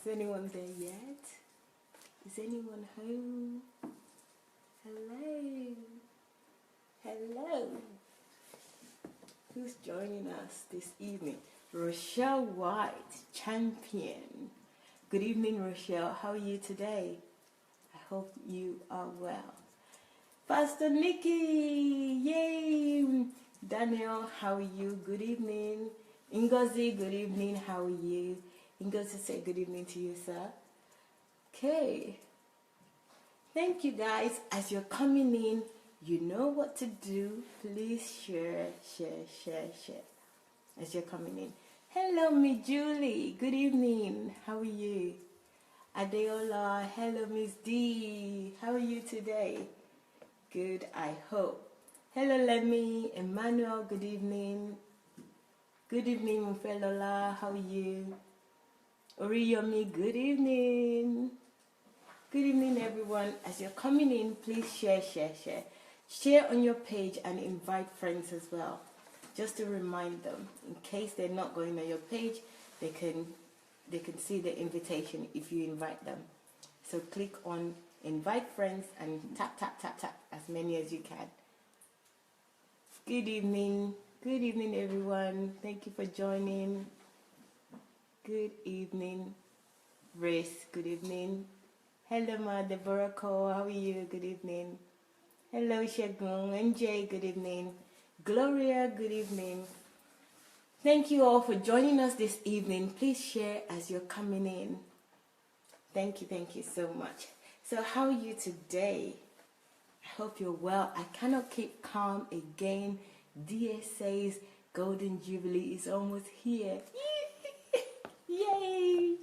Is anyone there yet? Is anyone home? Hello? Hello? Who's joining us this evening? Rochelle White, champion. Good evening, Rochelle. How are you today? I hope you are well. Pastor Nikki, yay! Daniel, how are you? Good evening. Ngozi, good evening. How are you? Ngozi, say good evening to you, sir. Okay. Thank you, guys. As you're coming in, you know what to do. Please share. As you're coming in. Hello, me Julie. Good evening. How are you? Adeola. Hello, Miss D. How are you today? Good, I hope. Hello, Lemmy. Emmanuel, good evening. Good evening, Mufelola. How are you? Oriyomi, good evening. Good evening, everyone. As you're coming in, please share. Share on your page and invite friends as well. Just to remind them, in case they're not going on your page, they can see the invitation if you invite them. So click on invite friends and tap as many as you can. Good evening everyone. Thank you for joining. Good evening, Grace. Good evening. Hello, Ma Deborah Cole. How are you? Good evening. Hello, Shegun. NJ. Good evening. Gloria. Good evening. Thank you all for joining us this evening. Please share as you're coming in. Thank you so much. So how are you today? I hope you're well. I cannot keep calm again. DSA's Golden Jubilee is almost here. Yay!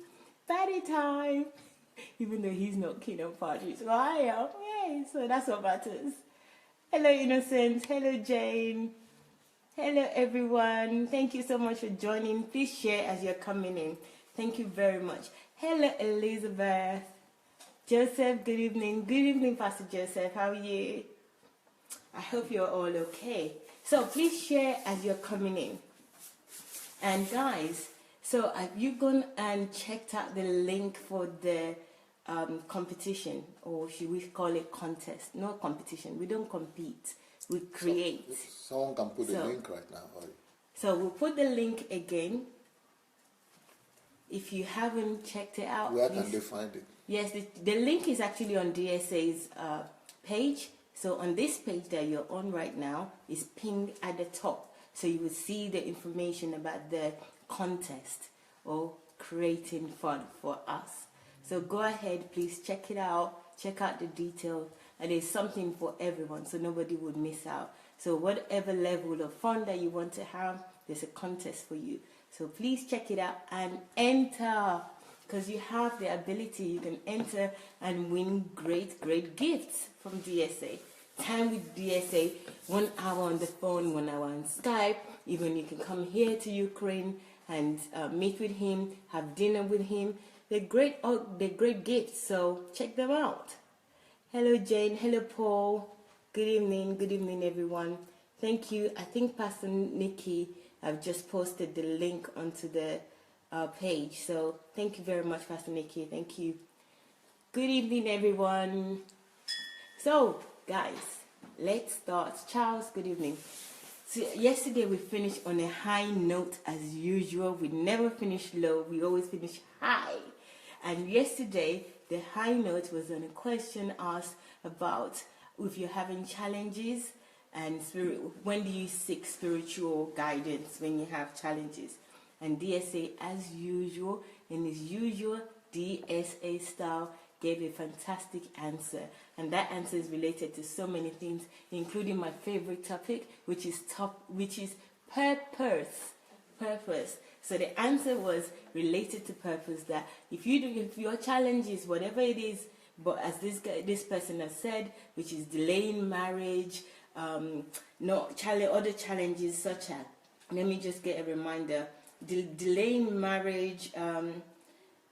Party time! Even though he's not keen on parties, so I am. Yay! So that's what matters. Hello, Innocent. Hello, Jane. Hello, everyone. Thank you so much for joining. Please share as you're coming in. Thank you very much. Hello, Elizabeth. Joseph, good evening. Good evening, Pastor Joseph. How are you? I hope you're all okay. So please share as you're coming in. And guys, so have you gone and checked out the link for the competition, or should we call it contest? No competition. We don't compete. We create. So someone can put the link right now. So we'll put the link again. If you haven't checked it out, where can they find it? Yes, the link is actually on DSA's page. So on this page that you're on right now is pinned at the top. So you will see the information about the contest or creating fun for us. So go ahead, please check it out. Check out the details. And there's something for everyone, so nobody would miss out. So whatever level of fun that you want to have, there's a contest for you. So please check it out and enter. Because you have the ability, you can enter and win great gifts from DSA. Time with DSA, 1 hour on the phone, 1 hour on Skype. Even you can come here to Ukraine and meet with him, have dinner with him. They're great gifts, so check them out. Hello, Jane. Hello, Paul. Good evening, everyone. Thank you. I think Pastor Nikki have just posted the link onto the page. So thank you very much, Pastor Nikki. Thank you. Good evening, everyone. So, guys, let's start. Charles, good evening. So yesterday we finished on a high note as usual. We never finish low. We always finish high. And yesterday, the high note was on a question asked about if you're having challenges and when do you seek spiritual guidance when you have challenges. And DSA, as usual, in his usual DSA style, gave a fantastic answer. And that answer is related to so many things, including my favorite topic, which is purpose. So the answer was related to purpose, that if your challenge is whatever it is, but as this person has said, which is delaying marriage, other challenges such as, let me just get a reminder, delaying marriage,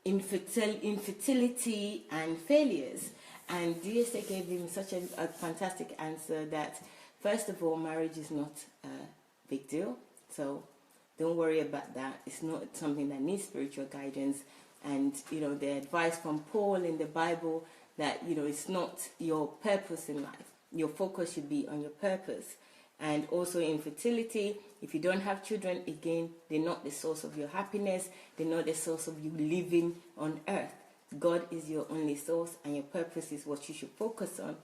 infertility and failures. And DSA gave him such a fantastic answer that, first of all, marriage is not a big deal. So don't worry about that. It's not something that needs spiritual guidance. And, you know, the advice from Paul in the Bible that, you know, it's not your purpose in life. Your focus should be on your purpose. And also infertility, if you don't have children, again, they're not the source of your happiness. They're not the source of you living on earth. God is your only source, and your purpose is what you should focus on.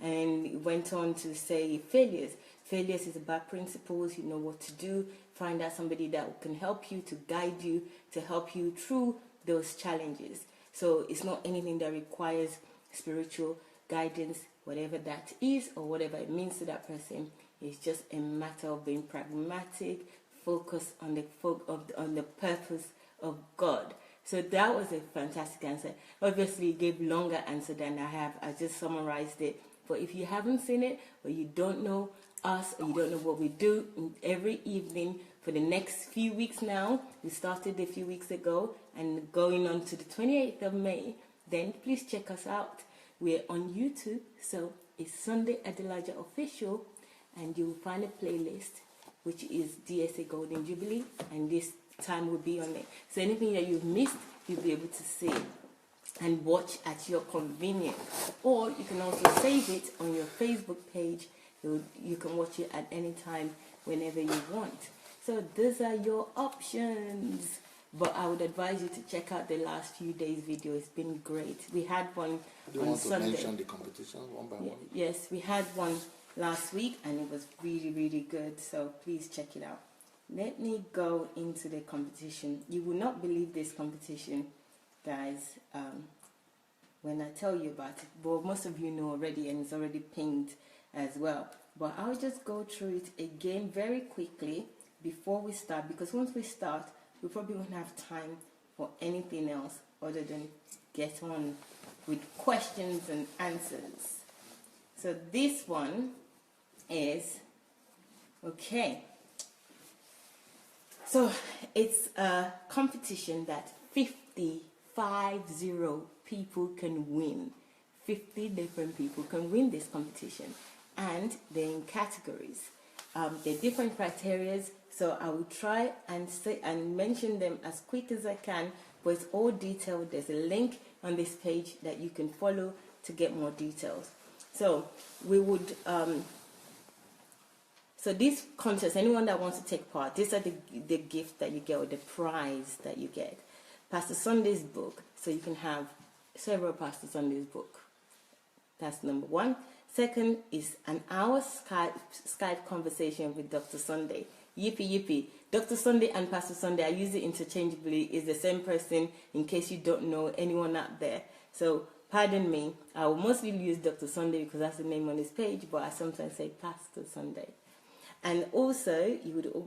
And it went on to say failures. Failures is about principles. You know what to do. Find out somebody that can help you, to guide you, to help you through those challenges. So it's not anything that requires spiritual guidance, whatever that is or whatever it means to that person. It's just a matter of being pragmatic, focused on the purpose of God. So that was a fantastic answer. Obviously, it gave longer answer than I have. I just summarized it. But if you haven't seen it, or you don't know us, or you don't know what we do every evening for the next few weeks now, we started a few weeks ago and going on to the 28th of May, then please check us out. We're on YouTube, so it's Sunday Adelaja Official, and you'll find a playlist which is DSA Golden Jubilee, and this time will be on it. So anything that you've missed, you'll be able to see and watch at your convenience. Or you can also save it on your Facebook page. You can watch it at any time, whenever you want. So those are your options. But I would advise you to check out the last few days' video. It's been great. We had one Do you on want to Sunday. mention the competition one by one? Yes, we had one last week, and it was really, really good. So please check it out. Let me go into the competition. You will not believe this competition, guys, when I tell you about it. But most of you know already, and it's already pinged as well. But I'll just go through it again very quickly before we start, because once we start, we probably won't have time for anything else other than get on with questions and answers. So this one is, okay. So it's a competition that 50 people can win. 50 different people can win this competition, and they're in categories. There are different criteria, so I will try and say and mention them as quick as I can, but it's all detailed. There's a link on this page that you can follow to get more details. So we would so this contest, anyone that wants to take part, these are the gifts that you get, or the prize that you get. Pastor Sandey's book, so you can have several Pastor Sandey's book. That's number one. Second is an hour Skype conversation with Dr. Sandey. Yippee yippee. Dr. Sandey and Pastor Sandey, I use it interchangeably, is the same person, in case you don't know anyone out there. So pardon me, I will mostly use Dr. Sandey because that's the name on his page, but I sometimes say Pastor Sandey. And also,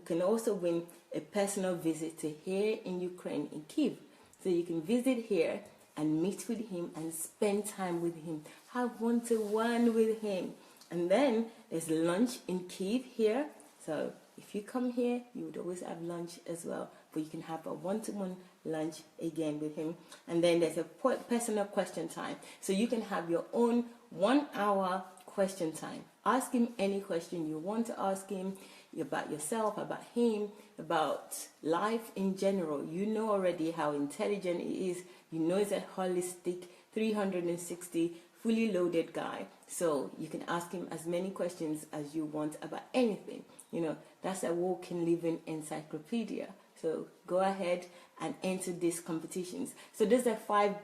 can also win a personal visit to here in Ukraine, in Kyiv. So you can visit here and meet with him and spend time with him. Have one-to-one with him. And then there's lunch in Kyiv here. So if you come here, you would always have lunch as well. But you can have a one-to-one lunch again with him. And then there's a personal question time. So you can have your own 1 hour question time. Ask him any question you want to ask him about yourself, about him, about life in general. You know already how intelligent he is. You know he's a holistic, 360, fully loaded guy. So you can ask him as many questions as you want about anything. You know, that's a walking, living encyclopedia. So go ahead and enter these competitions. So these are five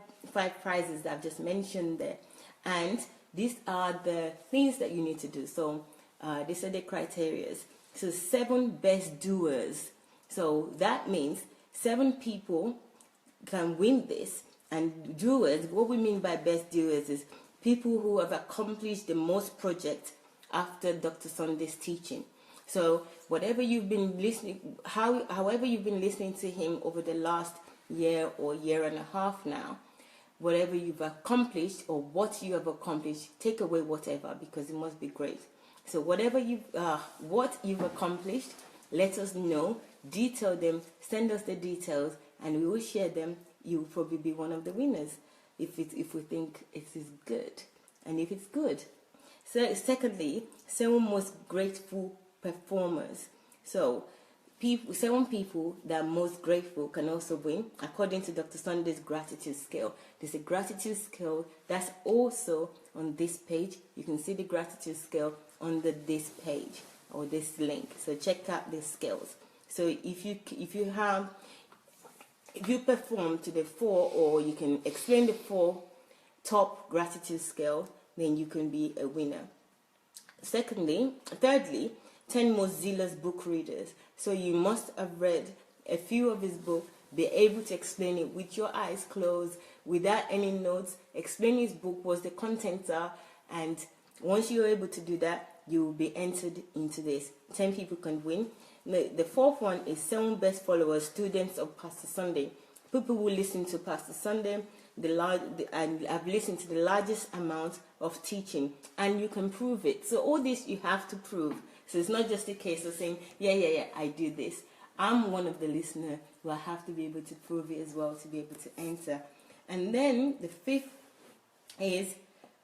prizes that I've just mentioned there. And these are the things that you need to do. So these are the criteria. So 7 best doers. So that means 7 people can win this. And doers, what we mean by best doers is people who have accomplished the most projects after Dr. Sandey's teaching. So whatever you've been listening, however you've been listening to him over the last year or year and a half now, whatever you've accomplished or what you have accomplished, take away whatever, because it must be great. So whatever what you've accomplished, let us know, detail them, send us the details, and we will share them. You will probably be one of the winners if we think it is good, and if it's good. So secondly, 7 most grateful performers. So 7 people that are most grateful can also win, according to Dr. Sunday's gratitude scale. There's a gratitude scale that's also on this page. You can see the gratitude scale under this page or this link. So check out the scales. So if you perform to the 4, or you can explain the 4 top gratitude scale, then you can be a winner. Thirdly, 10 most zealous book readers. So you must have read a few of his books, be able to explain it with your eyes closed, without any notes, explain his book, what the contents are, and once you're able to do that, you will be entered into this. 10 people can win. The 4th one is 7 best followers, students of Pastor Sandey. People who listen to Pastor Sandey, and I've listened to the largest amount of teaching, and you can prove it. So all this you have to prove. So it's not just a case of saying, yeah, I do this. I'm one of the listeners who I have to be able to prove it as well to be able to enter. And then the 5th is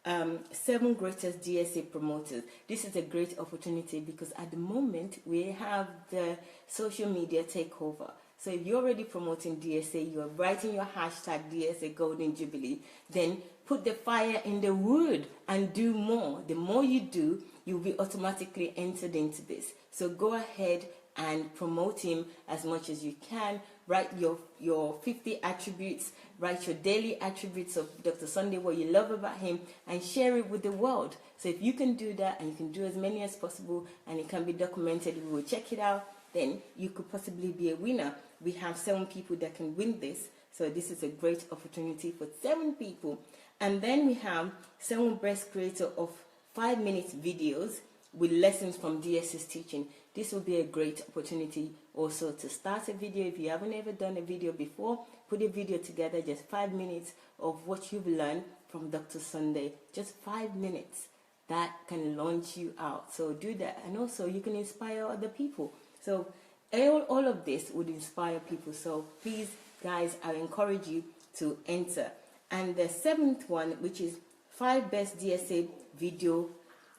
7 greatest DSA promoters. This is a great opportunity because at the moment we have the social media takeover. So if you're already promoting DSA, you're writing your hashtag DSA Golden Jubilee, then put the fire in the wood and do more. The more you do, you'll be automatically entered into this. So go ahead and promote him as much as you can. Write your 50 attributes, write your daily attributes of Dr. Sandey, what you love about him, and share it with the world. So if you can do that, and you can do as many as possible, and it can be documented, we will check it out, then you could possibly be a winner. We have 7 people that can win this. So this is a great opportunity for 7 people. And then we have 7 best creator of 5-minute videos with lessons from DS's teaching. This will be a great opportunity also to start a video. If you haven't ever done a video before, put a video together, just 5 minutes of what you've learned from Dr. Sandey. Just 5 minutes. That can launch you out. So do that. And also you can inspire other people. So all of this would inspire people. So please, guys, I encourage you to enter. And the 7th one, which is 5 best DSA video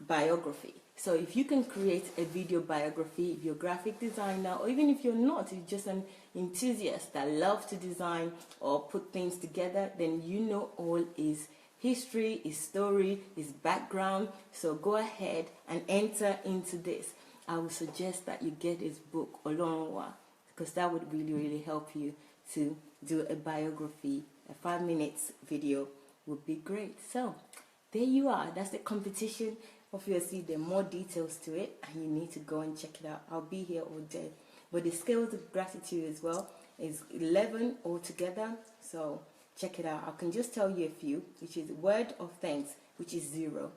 biography. So if you can create a video biography, if you're a graphic designer, or even if you're not, you're just an enthusiast that loves to design or put things together, then you know all his history, his story, his background. So go ahead and enter into this. I would suggest that you get his book, Olonwa, because that would really, really help you to do a biography. A 5 minutes video would be great. So there you are. That's the competition. Obviously, there are more details to it, and you need to go and check it out. I'll be here all day. But the scales of gratitude as well is 11 altogether. So check it out. I can just tell you a few, which is word of thanks, which is 0.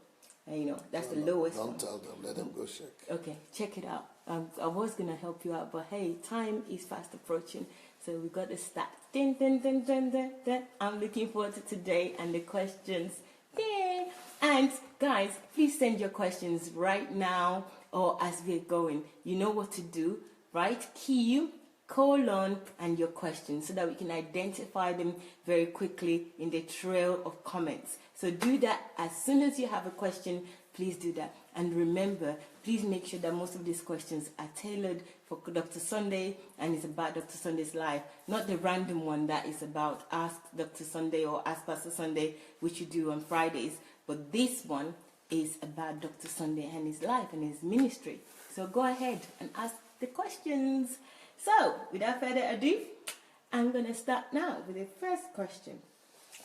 And that's the lowest one. Don't tell them. Let them go check. Okay, check it out. I was going to help you out, but hey, time is fast approaching. So we got to start. Dun, dun, dun, dun, dun, dun. I'm looking forward to today and the questions. Yay! And guys, please send your questions right now or as we're going. You know what to do, right? Key, colon, and your questions so that we can identify them very quickly in the trail of comments. So do that as soon as you have a question. Please do that. And remember, please make sure that most of these questions are tailored for Dr. Sandey and it's about Dr. Sandey's life, not the random one that is about Ask Dr. Sandey or Ask Pastor Sandey, which you do on Fridays. But this one is about Dr. Sandey and his life and his ministry. So go ahead and ask the questions. So without further ado, I'm going to start now with the first question.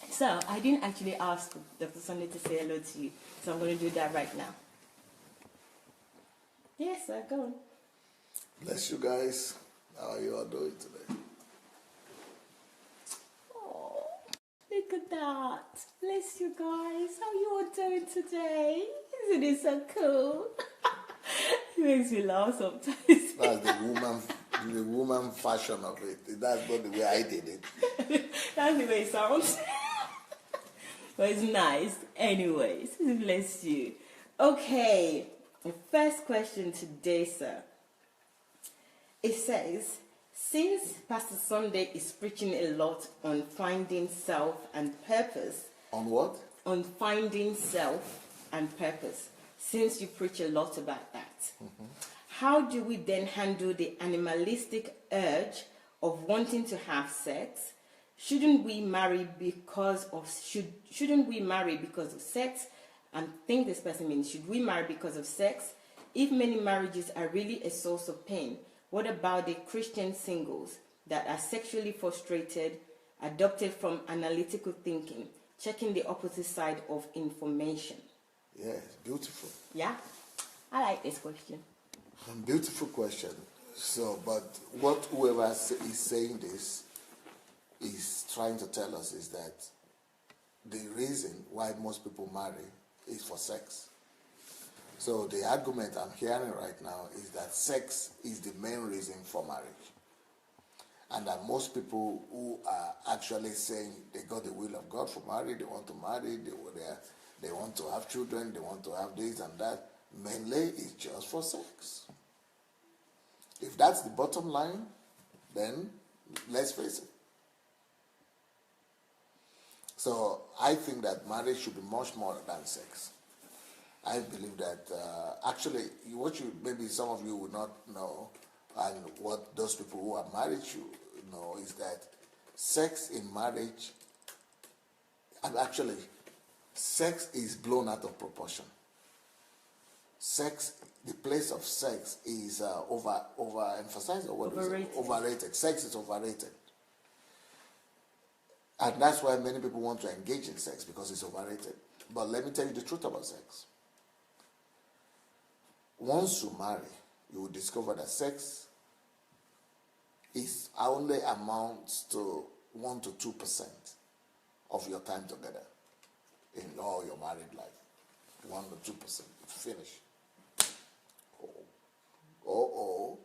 So I didn't actually ask Dr. Sandey to say hello to you, so I'm going to do that right now. Yes, sir, go on. Bless you guys. How are you all doing today? Oh, look at that. Bless you guys. How you all doing today? Isn't it so cool? It makes me laugh sometimes. That's the woman fashion of it. That's not the way I did it. That's the way it sounds. But it's nice. Anyways, bless you. Okay, the first question today, sir. It says, since Pastor Sandey is preaching a lot on finding self and purpose. On what? On finding self and purpose. Since you preach a lot about that, how do we then handle the animalistic urge of wanting to have sex? Shouldn't we marry because of shouldn't we marry because of sex? I think this person means, should we marry because of sex? If many marriages are really a source of pain, what about the Christian singles that are sexually frustrated, adopted from analytical thinking, checking the opposite side of information? Yes, beautiful. Yeah, I like this question. Beautiful question. So, but what whoever is saying this is trying to tell us is that the reason why most people marry is for sex. So the argument I'm hearing right now is that sex is the main reason for marriage. And that most people who are actually saying they got the will of God for marriage, they want to marry, they want to have children, they want to have this and that, mainly it's just for sex. If that's the bottom line, then let's face it. So I think that marriage should be much more than sex. I believe that actually, maybe some of you would not know, and what those people who are married should know is that sex in marriage, and actually, sex is blown out of proportion. Sex, the place of sex is overemphasized, or what Overrated. is it? Overrated. Sex is overrated. And that's why many people want to engage in sex, because it's overrated. But let me tell you the truth about sex. Once you marry, you will discover that sex is only amounts to 1 to 2% of your time together in all your married life. 1 to 2%. Finish. Oh.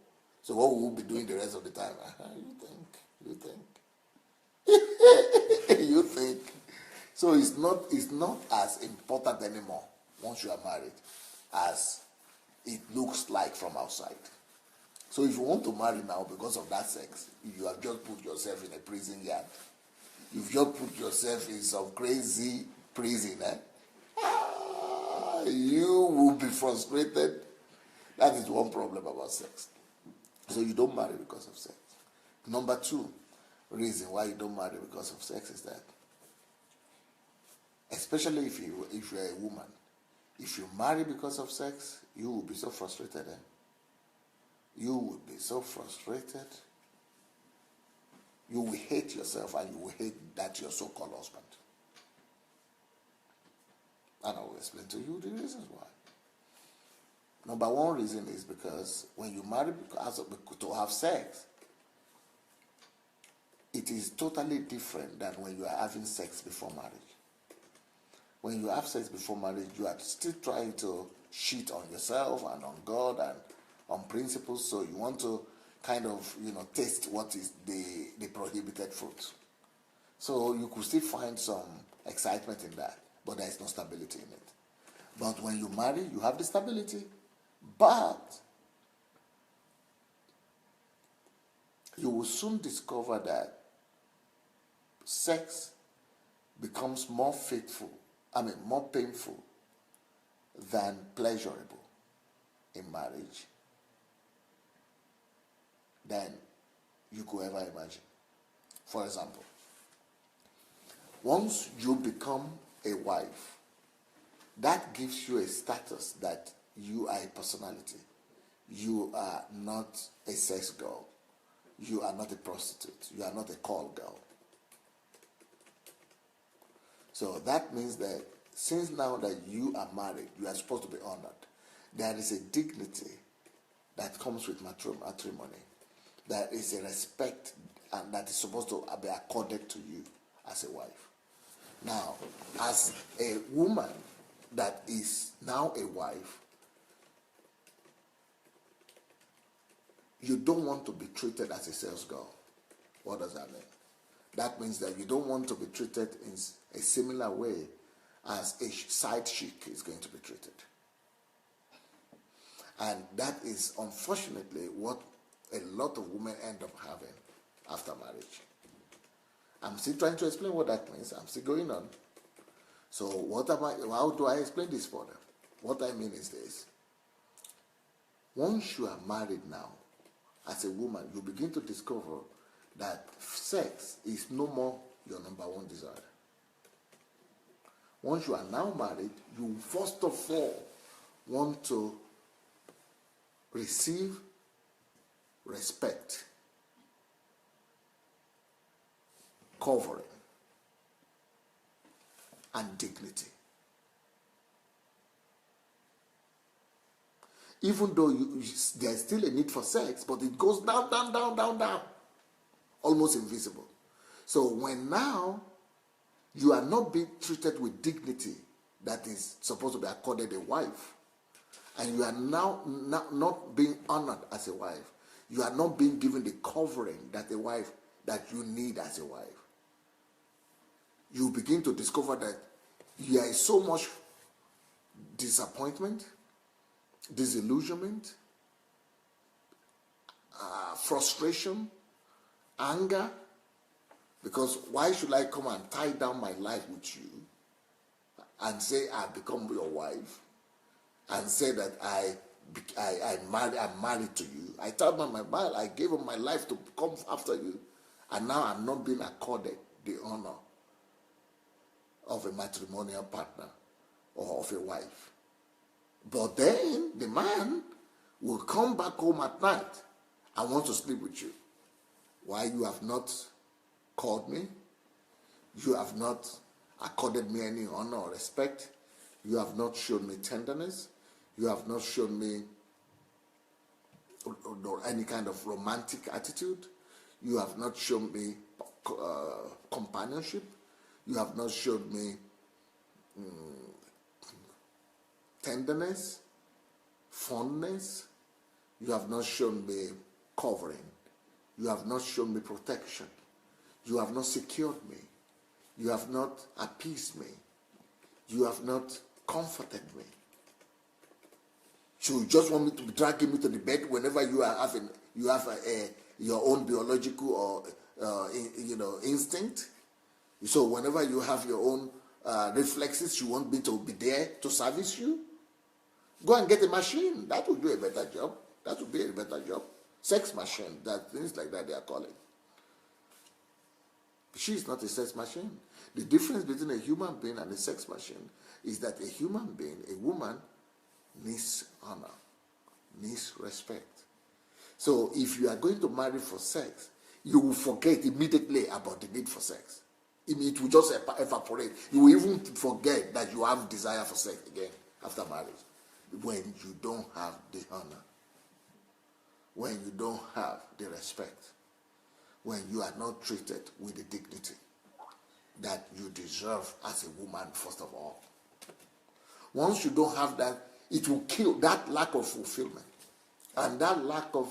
So what will we be doing the rest of the time? You think. You think. So it's not as important anymore once you are married as it looks like from outside. So if you want to marry now because of that sex, you have just put yourself in a prison yard. You've just put yourself in some crazy prison. You will be frustrated. That is one problem about sex. So you don't marry because of sex. Number 2 reason why you don't marry because of sex is that, especially if you're a woman, if you marry because of sex, you will be so frustrated. You will be so frustrated. You will hate yourself, and you will hate that your so-called husband. And I will explain to you the reasons why. Number 1 reason is because when you marry to have sex, it is totally different than when you are having sex before marriage. When you have sex before marriage, you are still trying to cheat on yourself and on God and on principles. So you want to kind of, taste what is the prohibited fruit. So you could still find some excitement in that, but there is no stability in it. But when you marry, you have the stability, but you will soon discover that sex becomes more painful than pleasurable in marriage than you could ever imagine. For example, once you become a wife, that gives you a status that you are a personality. You are not a sex girl. You are not a prostitute. You are not a call girl. So that means that since now that you are married, you are supposed to be honored. There is a dignity that comes with matrimony. There is a respect and that is supposed to be accorded to you as a wife. Now, as a woman that is now a wife, you don't want to be treated as a sales girl. What does that mean? That means that you don't want to be treated in a similar way as a side chick is going to be treated. And that is unfortunately what a lot of women end up having after marriage. I'm still trying to explain what that means. I'm still going on. So how do I explain this for them? What I mean is this. Once you are married now, as a woman, you begin to discover that sex is no more your number one desire. Once you are now married, you first of all want to receive respect, covering, and dignity. Even though there's still a need for sex, but it goes down, down, down, down, down, almost invisible. So when now you are not being treated with dignity that is supposed to be accorded a wife, and you are now not being honored as a wife, you are not being given the covering that a wife that you need as a wife, you begin to discover that there is so much disappointment, disillusionment, frustration, anger, because why should I come and tie down my life with you and say I've become your wife and say that I'm married to you? I told my mind, I gave up my life to come after you, and now I'm not being accorded the honor of a matrimonial partner or of a wife. But then the man will come back home at night and want to sleep with you. Why? You have not called me. You have not accorded me any honor or respect. You have not shown me tenderness. You have not shown me any kind of romantic attitude. You have not shown me companionship. You have not shown me tenderness, fondness. You have not shown me covering. You have not shown me protection. You have not secured me. You have not appeased me. You have not comforted me. So you just want me to be dragging me to the bed whenever you are having your own biological or instinct. So whenever you have your own reflexes, you want me to be there to service you. Go and get a machine. That will do a better job. That will be a better job. Sex machine, things like that they are calling. She is not a sex machine. The difference between a human being and a sex machine is that a human being, a woman, needs honor, needs respect. So if you are going to marry for sex, you will forget immediately about the need for sex. It will just evaporate. You will even forget that you have desire for sex again after marriage. When you don't have the honor, when you don't have the respect, when you are not treated with the dignity that you deserve as a woman, first of all. Once you don't have that, it will kill that lack of fulfillment. And that lack of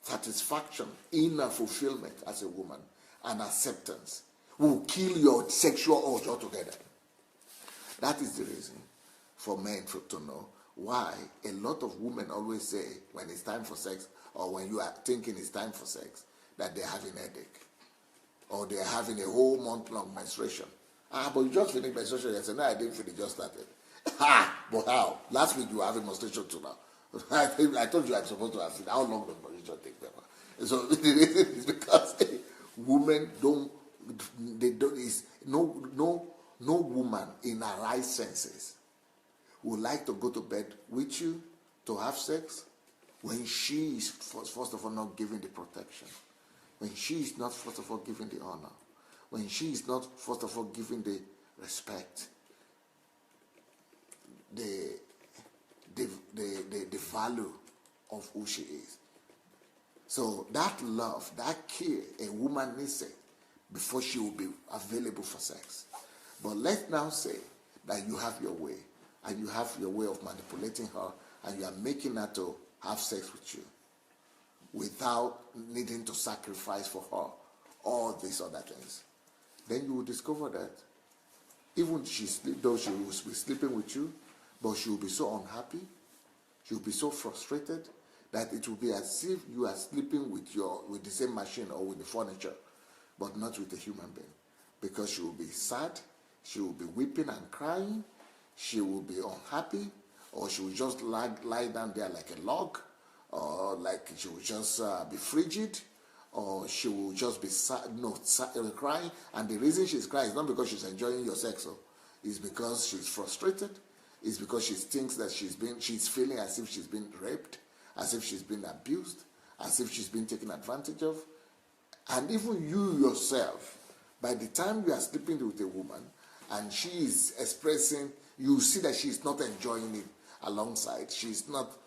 satisfaction, inner fulfillment as a woman, and acceptance will kill your sexual urge altogether. That is the reason for men to know why a lot of women always say when it's time for sex, or when you are thinking it's time for sex, that they're having a headache, or they're having a whole month-long menstruation. But you just finished menstruation. I said, no, I didn't finish, just started. But how? Last week you were having menstruation too now. I told you I'm supposed to have finished. How long does menstruation take them? So the reason is because women no woman in her right senses would like to go to bed with you to have sex when she is first of all not giving the protection, when she is not first of all giving the honor, when she is not first of all giving the respect, the value of who she is. So that love, that care, a woman needs it before she will be available for sex. But let's now say that you have your way, and you have your way of manipulating her, and you are making her to have sex with you without needing to sacrifice for her all these other things. Then you will discover that even though she will be sleeping with you, but she will be so unhappy, she will be so frustrated, that it will be as if you are sleeping with the same machine or with the furniture, but not with a human being. Because she will be sad, she will be weeping and crying, she will be unhappy, or she would just lie down there like a log, or like she would just be frigid, or she will just be crying. And the reason she's crying is not because she's enjoying your sex, it's because she's frustrated. It's because she thinks that she's feeling as if she's been raped, as if she's been abused, as if she's been taken advantage of. And even you yourself, by the time you are sleeping with a woman and she is expressing, you see that she's not enjoying it alongside. She's not,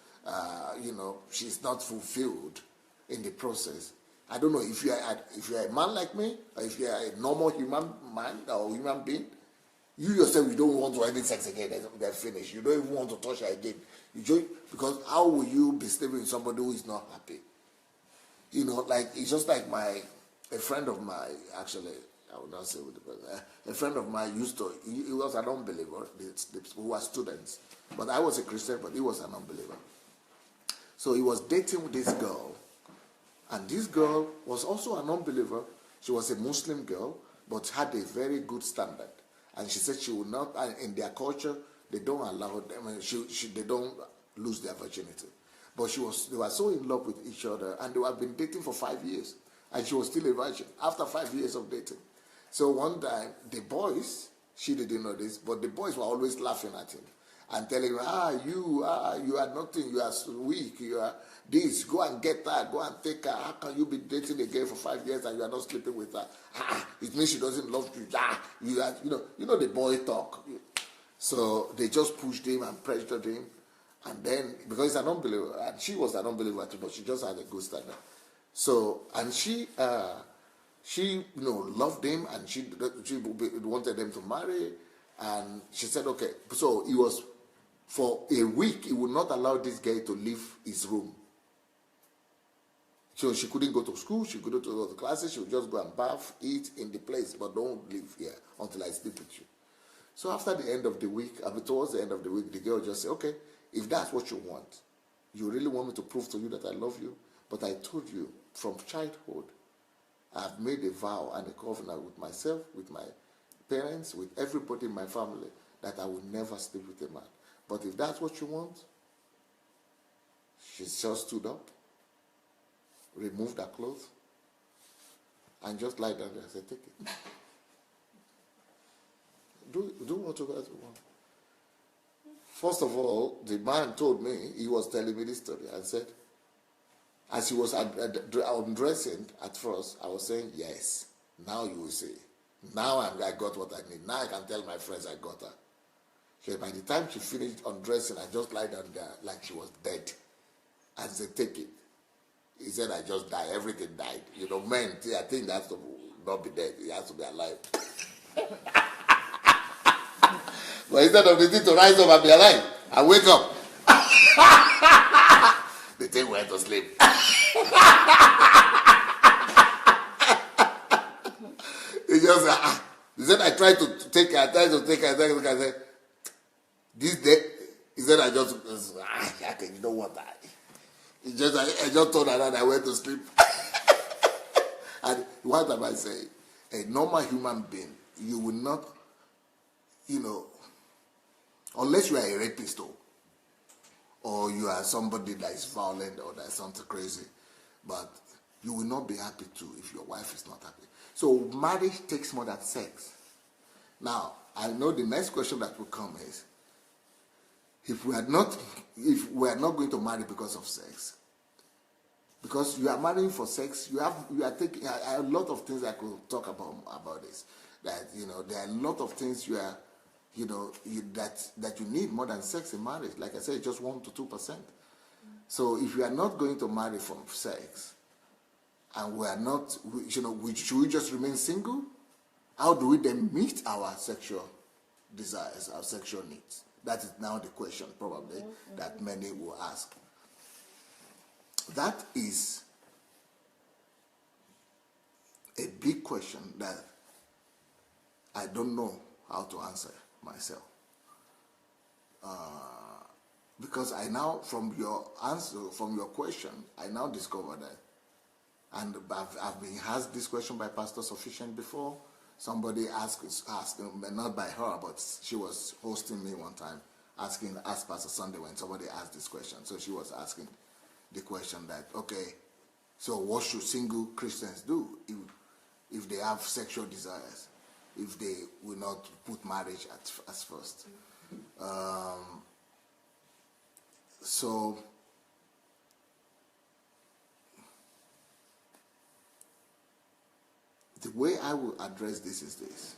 she's not fulfilled in the process. I don't know if you are a man like me, or if you are a normal human man or human being. You yourself, you don't want to have any sex again. They're finished. You don't even want to touch her again. Because how will you be sleeping with somebody who is not happy? Like it's just like a friend of mine, actually, I would not say with the person. A friend of mine he was an unbeliever. Who were students, but I was a Christian, but he was an unbeliever. So he was dating with this girl, and this girl was also an unbeliever. She was a Muslim girl, but had a very good standard. And she said she would not, in their culture, they don't allow them, they don't lose their virginity. But they were so in love with each other, and they had been dating for 5 years, and she was still a virgin after 5 years of dating. So one time, the boys, she didn't know this, but the boys were always laughing at him and telling him, you are nothing, you are weak, you are this, go and get her, go and take her. How can you be dating a girl for 5 years and you are not sleeping with her? It means she doesn't love you. You know the boy talk. So they just pushed him and pressured him, and then because he's an unbeliever, and she was an unbeliever too, but she just had a good standard. So and she loved him, and she wanted them to marry, and she said okay. So he was, for a week, he would not allow this guy to leave his room. So she couldn't go to school, she couldn't go to classes, she would just go and bath, eat in the place, but don't leave here until I sleep with you. So after the end of the week, towards the end of the week, the girl just said, okay, if that's what you want, you really want me to prove to you that I love you, but I told you from childhood, I've made a vow and a covenant with myself, with my parents, with everybody in my family, that I will never sleep with a man. But if that's what you want, she just stood up, removed her clothes, and just lied down there and said, take it. Do what you guys want. First of all, the man told me, he was telling me this story, and said, as he was undressing at first, I was saying, yes, now you will see. Now I got what I need. Now I can tell my friends I got her. So by the time she finished undressing, I just lied down there like she was dead. And said, take it. He said, I just died. Everything died. Men, I think that has to not be dead. It has to be alive. But instead of the thing to rise up and be alive, I wake up. The thing went to sleep. He just he said, I tried to take her. I said, this day, he said, I just, you know what, I just told her that I went to sleep. And what am I saying? A normal human being, you will not, unless you are a rapist, or you are somebody that is violent or that is something crazy, but you will not be happy too if your wife is not happy. So marriage takes more than sex. Now, I know the next question that will come is, if we are not going to marry because of sex, because you are marrying for sex, you are taking a lot of things I could talk about this. That there are a lot of things that you need more than sex in marriage. Like I said, just 1 to 2%. So if you are not going to marry for sex, and we are not, should we just remain single? How do we then meet our sexual desires, our sexual needs? That is now the question, probably, that many will ask. That is a big question that I don't know how to answer myself. Because I now, from your answer, from your question, I now discover that, and I've been asked this question by Pastor Sufficient before. Somebody asked, not by her, but she was hosting me one time, asked Pastor Sandey when somebody asked this question. So she was asking the question that, okay, so what should single Christians do if they have sexual desires, if they will not put marriage as first? So the way I will address this is this.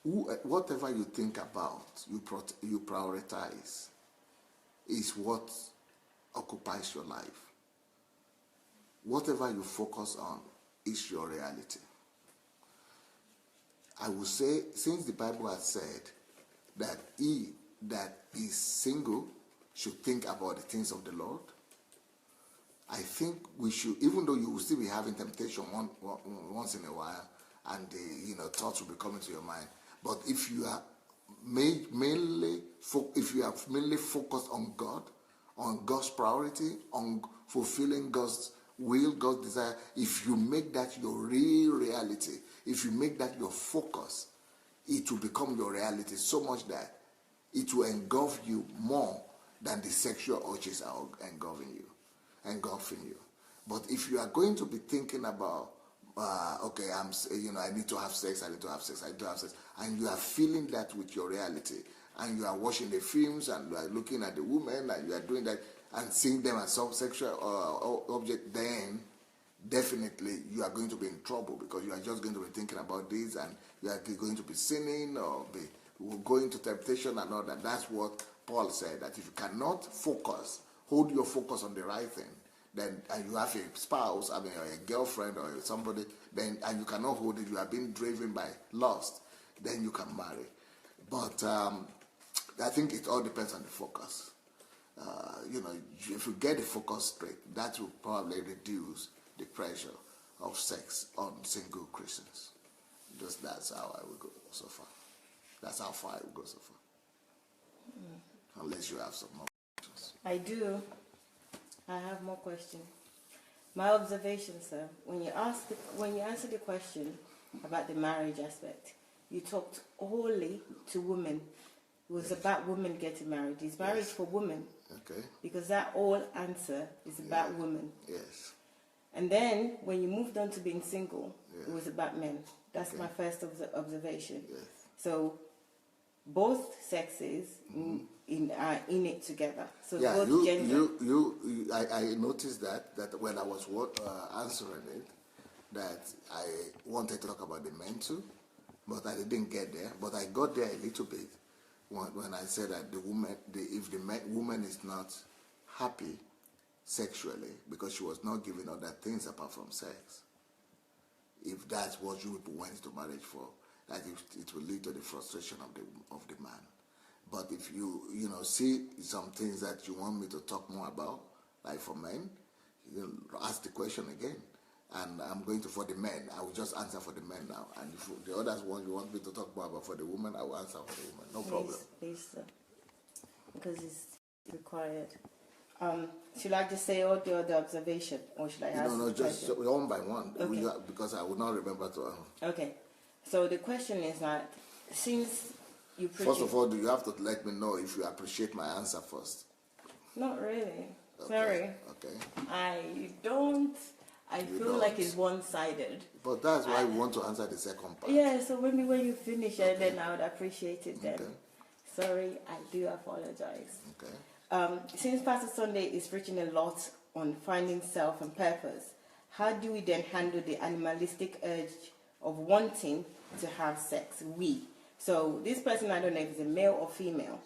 Whatever you think about, you prioritize, is what occupies your life. Whatever you focus on is your reality. I will say, since the Bible has said that he that is single should think about the things of the Lord, I think we should, even though you will still be having temptation once in a while, and thoughts will be coming to your mind. But if you are mainly focused on God, on God's priority, on fulfilling God's will, God's desire, if you make that your real reality, if you make that your focus, it will become your reality so much that it will engulf you more than the sexual urges are engulfing you. But if you are going to be thinking about, okay, I need to have sex, and you are feeling that with your reality, and you are watching the films, and you are looking at the women, and you are doing that, and seeing them as some sexual object, then definitely you are going to be in trouble, because you are just going to be thinking about this, and you are going to be sinning or be going to temptation and all that. That's what Paul said, that if you cannot hold your focus on the right thing, then, and you have a spouse, or a girlfriend or somebody, then, and you cannot hold it, you are being driven by lust, then you can marry. But I think it all depends on the focus. If you get the focus straight, that will probably reduce the pressure of sex on single Christians. Just that's how I will go so far. That's how far I will go so far. Unless you have some more questions. I do. I have more questions. My observation, sir, when you answered the question about the marriage aspect, you talked wholly to women. It was about women getting married. It's marriage for women. Okay. Because that whole answer is about women. Yes. And then when you moved on to being single, it was about men. That's my first observation. Yes. So both sexes are in it together. So yeah, both gender. I noticed that when I was answering it, that I wanted to talk about the men too, but I didn't get there. But I got there a little bit when I said that if the woman is not happy sexually because she was not given other things apart from sex, if that's what you went into marriage for, that it will lead to the frustration of the man. But if you see some things that you want me to talk more about, like for men, ask the question again. And I'm going to, for the men, I will just answer for the men now. And if the others you want me to talk more about for the women, I will answer for the women. No problem. Please, sir. Because it's required. Should I just say all the other observation, or should I ask? No, just one by one. Okay. Because I will not remember to. Okay. So the question is that since you first of all, do you have to let me know if you appreciate my answer first? Not really. Okay. Sorry. Okay. I feel like it's one-sided. But that's why we want to answer the second part. Yeah, so maybe when you finish it, then I would appreciate it then. Okay. Sorry, I do apologize. Okay. Since Pastor Sandey is preaching a lot on finding self and purpose, how do we then handle the animalistic urge of wanting to have sex? So this person, I don't know if it's a male or female.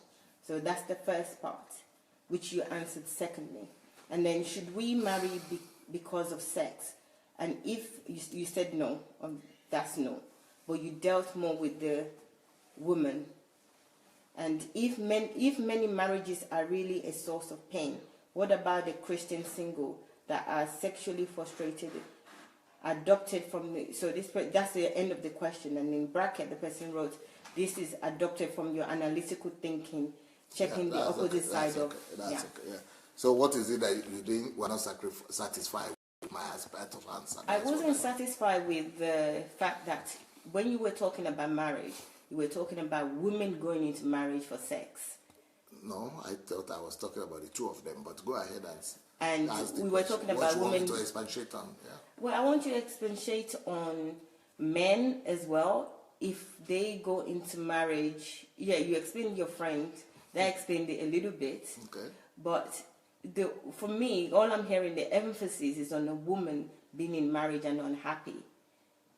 So that's the first part, which you answered secondly. And then should we marry because of sex? And if you said no, that's no. But you dealt more with the woman. And if many marriages are really a source of pain, what about the Christian single that are sexually frustrated, adopted from that's the end of the question. And in bracket, the person wrote, this is adopted from your analytical thinking, checking the opposite side of. Okay. So what is it that you didn't were not satisfied with my aspect of answer? I wasn't satisfied with the fact that when you were talking about marriage, you were talking about women going into marriage for sex. No, I thought I was talking about the two of them, but go ahead and ask the we were question. talking What about you want me women. to expatiate on? Yeah. Well, I want you to expatiate on men as well. If they go into marriage, yeah, you explained your friend. They explained it a little bit. Okay. But for me, all I'm hearing, the emphasis is on a woman being in marriage and unhappy.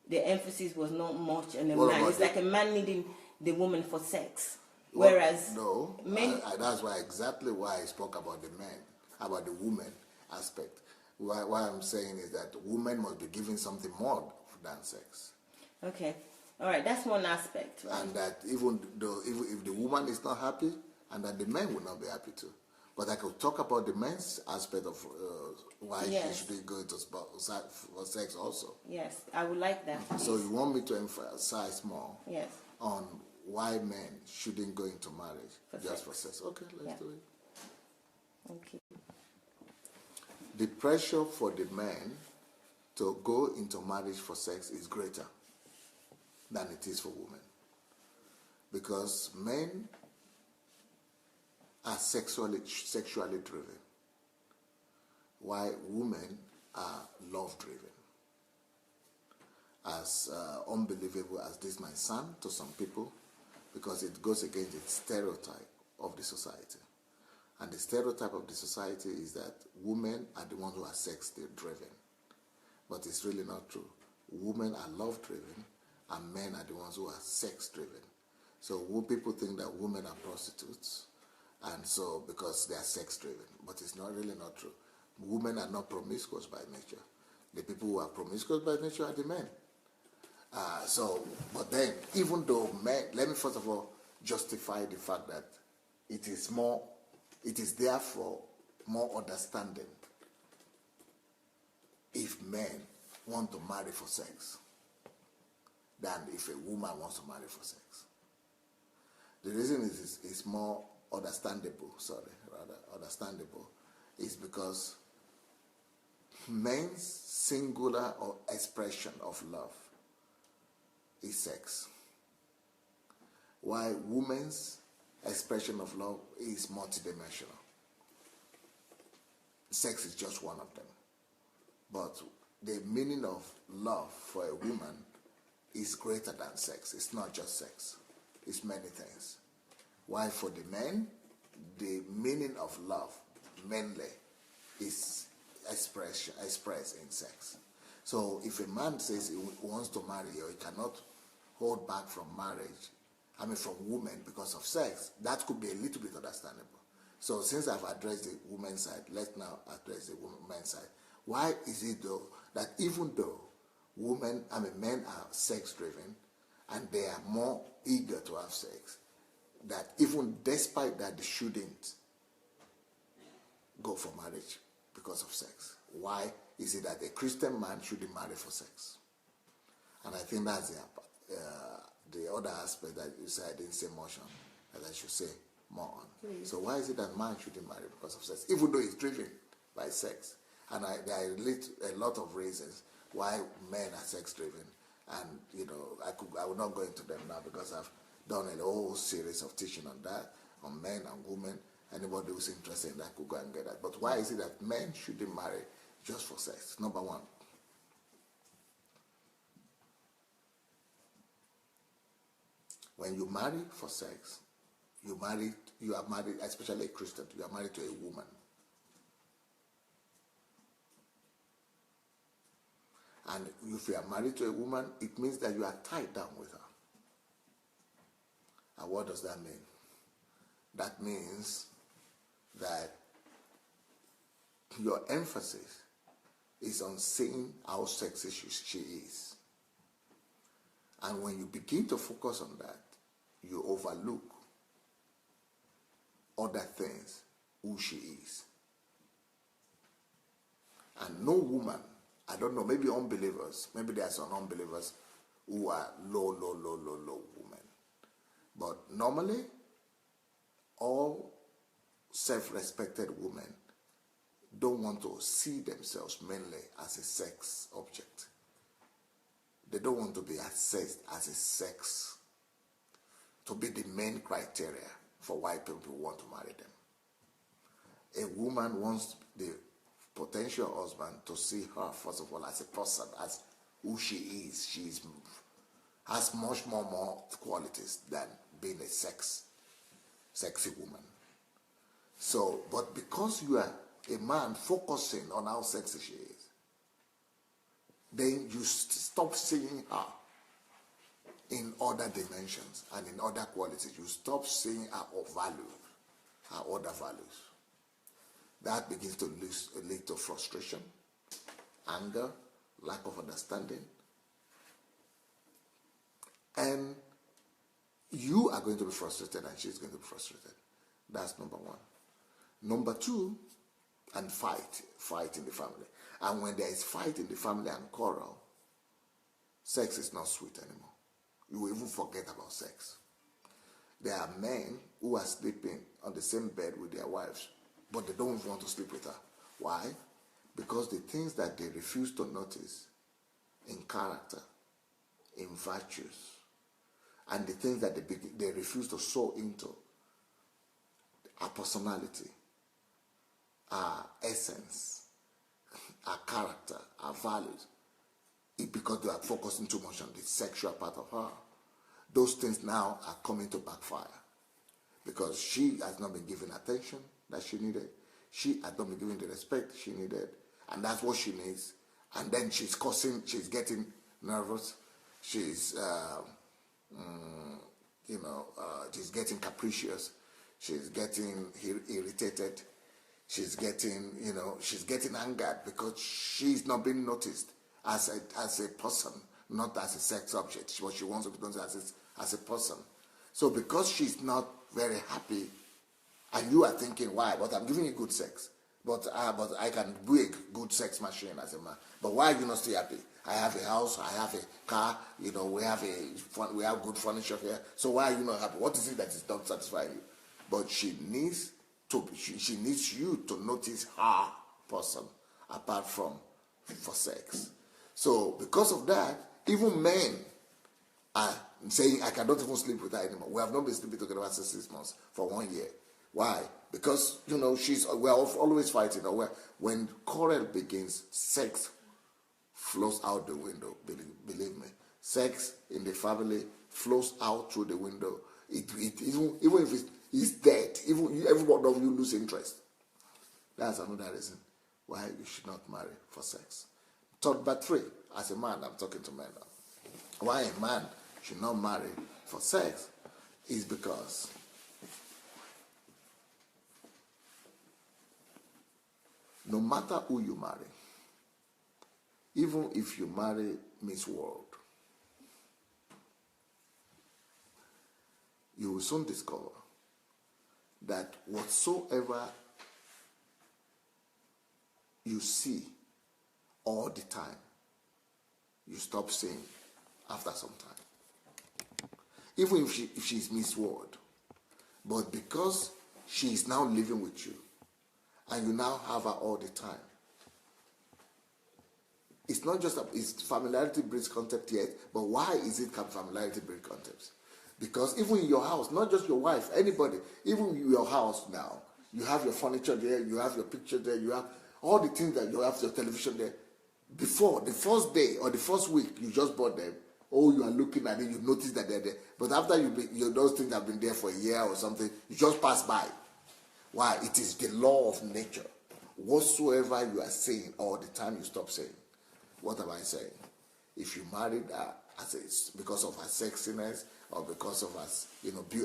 The emphasis was not much on a man. It's like a man needing the woman for sex. Whereas men... that's exactly why I spoke about the men, about the woman aspect. Why I'm saying is that women must be given something more than sex. Okay. All right, that's one aspect. Right? And that even though if the woman is not happy, and that the men will not be happy too. But I could talk about the men's aspect of why she should go into for sex also. Yes, I would like that. Please. So you want me to emphasize more yes. on why men shouldn't go into marriage for sex. Okay, let's do it. Okay. The pressure for the men to go into marriage for sex is greater than it is for women. Because men are sexually driven, while women are love driven. As unbelievable as this might sound to some people, because it goes against the stereotype of the society. And the stereotype of the society is that women are the ones who are sex driven. But it's really not true. Women are love driven and men are the ones who are sex driven. So people think that women are prostitutes, and so because they are sex driven, but it's not true. Women are not promiscuous by nature. The people who are promiscuous by nature are the men. But then, even though men, let me first of all justify the fact that it is therefore more understanding if men want to marry for sex than if a woman wants to marry for sex. The reason is more understandable, is because men's singular or expression of love is sex, while women's expression of love is multidimensional. Sex is just one of them. But the meaning of love for a woman is greater than sex. It's not just sex. It's many things. While for the men, the meaning of love mainly is expressed in sex. So if a man says he wants to marry or he cannot hold back from marriage, from women because of sex, that could be a little bit understandable. So since I've addressed the women's side, let's now address the men's side. Why is it though that even though men are sex driven and they are more eager to have sex, that even despite that they shouldn't go for marriage because of sex? Why is it that a Christian man shouldn't marry for sex? And I think that's the other aspect that you said I didn't say much on, that I should say more on. Please. So why is it that man shouldn't marry because of sex, even though he's driven by sex? And there are a lot of reasons why men are sex driven, and I will not go into them now because I've done a whole series of teaching on that, on men and women. Anybody who's interested in that could go and get that. But why is it that men shouldn't marry just for sex? Number one, when you marry for sex, you are married, especially a Christian, you are married to a woman. And if you are married to a woman, it means that you are tied down with her. And what does that mean? That means that your emphasis is on seeing how sexy she is. And when you begin to focus on that, you overlook other things, who she is. And no woman, I don't know, maybe unbelievers, maybe there are some unbelievers who are low women. But normally, all self-respected women don't want to see themselves mainly as a sex object. They don't want to be assessed as a sex to be the main criteria for why people want to marry them. A woman wants the potential husband to see her, first of all, as a person, as who she is. She has much more qualities than being a sexy woman. So, but because you are a man focusing on how sexy she is, then you stop seeing her in other dimensions and in other qualities. You stop seeing her other values. That begins to lead to frustration, anger, lack of understanding. And you are going to be frustrated and she's going to be frustrated. That's number one. Number two, and fight in the family. And when there is fight in the family and quarrel, sex is not sweet anymore. You will even forget about sex. There are men who are sleeping on the same bed with their wives, but they don't want to sleep with her. Why? Because the things that they refuse to notice in character, in virtues, and the things that they refuse to sow into, our personality, our essence, our character, our values, it's because they are focusing too much on the sexual part of her. Those things now are coming to backfire because she has not been given attention that she needed. She has not been given the respect she needed, and that's what she needs. And then she's getting nervous. She's she's getting capricious. She's getting irritated. She's getting angered because she's not being noticed as a person, not as a sex object. What she wants to be noticed as a person. So because she's not very happy, and you are thinking, why? But I'm giving you good sex. But I can be a good sex machine as a man. But why are you not still happy? I have a house, I have a car, we have good furniture here. So why are you not happy? What is it that is not satisfying you? But she needs you to notice her person apart from for sex. So because of that, even men are saying, I cannot even sleep with her anymore. We have not been sleeping together for 6 months, for 1 year. Why? Because, we're always fighting. When quarrel begins, sex flows out the window, believe me. Sex in the family flows out through the window. Even if it's dead, every one of you lose interest. That's another reason why you should not marry for sex. But 3, as a man, I'm talking to men now. Why a man should not marry for sex is because no matter who you marry, even if you marry Miss World, you will soon discover that whatsoever you see all the time, you stop seeing after some time. Even if she's Miss World, but because she is now living with you, and you now have her all the time, it's not just it's familiarity breeds contempt yet, but why is it familiarity breeds contempt? Because even in your house, not just your wife, anybody, even in your house now, you have your furniture there, you have your picture there, you have all the things that you have, your television there. Before, the first day or the first week you just bought them, you are looking at it, you notice that they're there. But after those things have been there for a year or something, you just pass by. Why? It is the law of nature. Whatsoever you are saying all the time, you stop saying. What am I saying? If you married her because of her sexiness or because of her,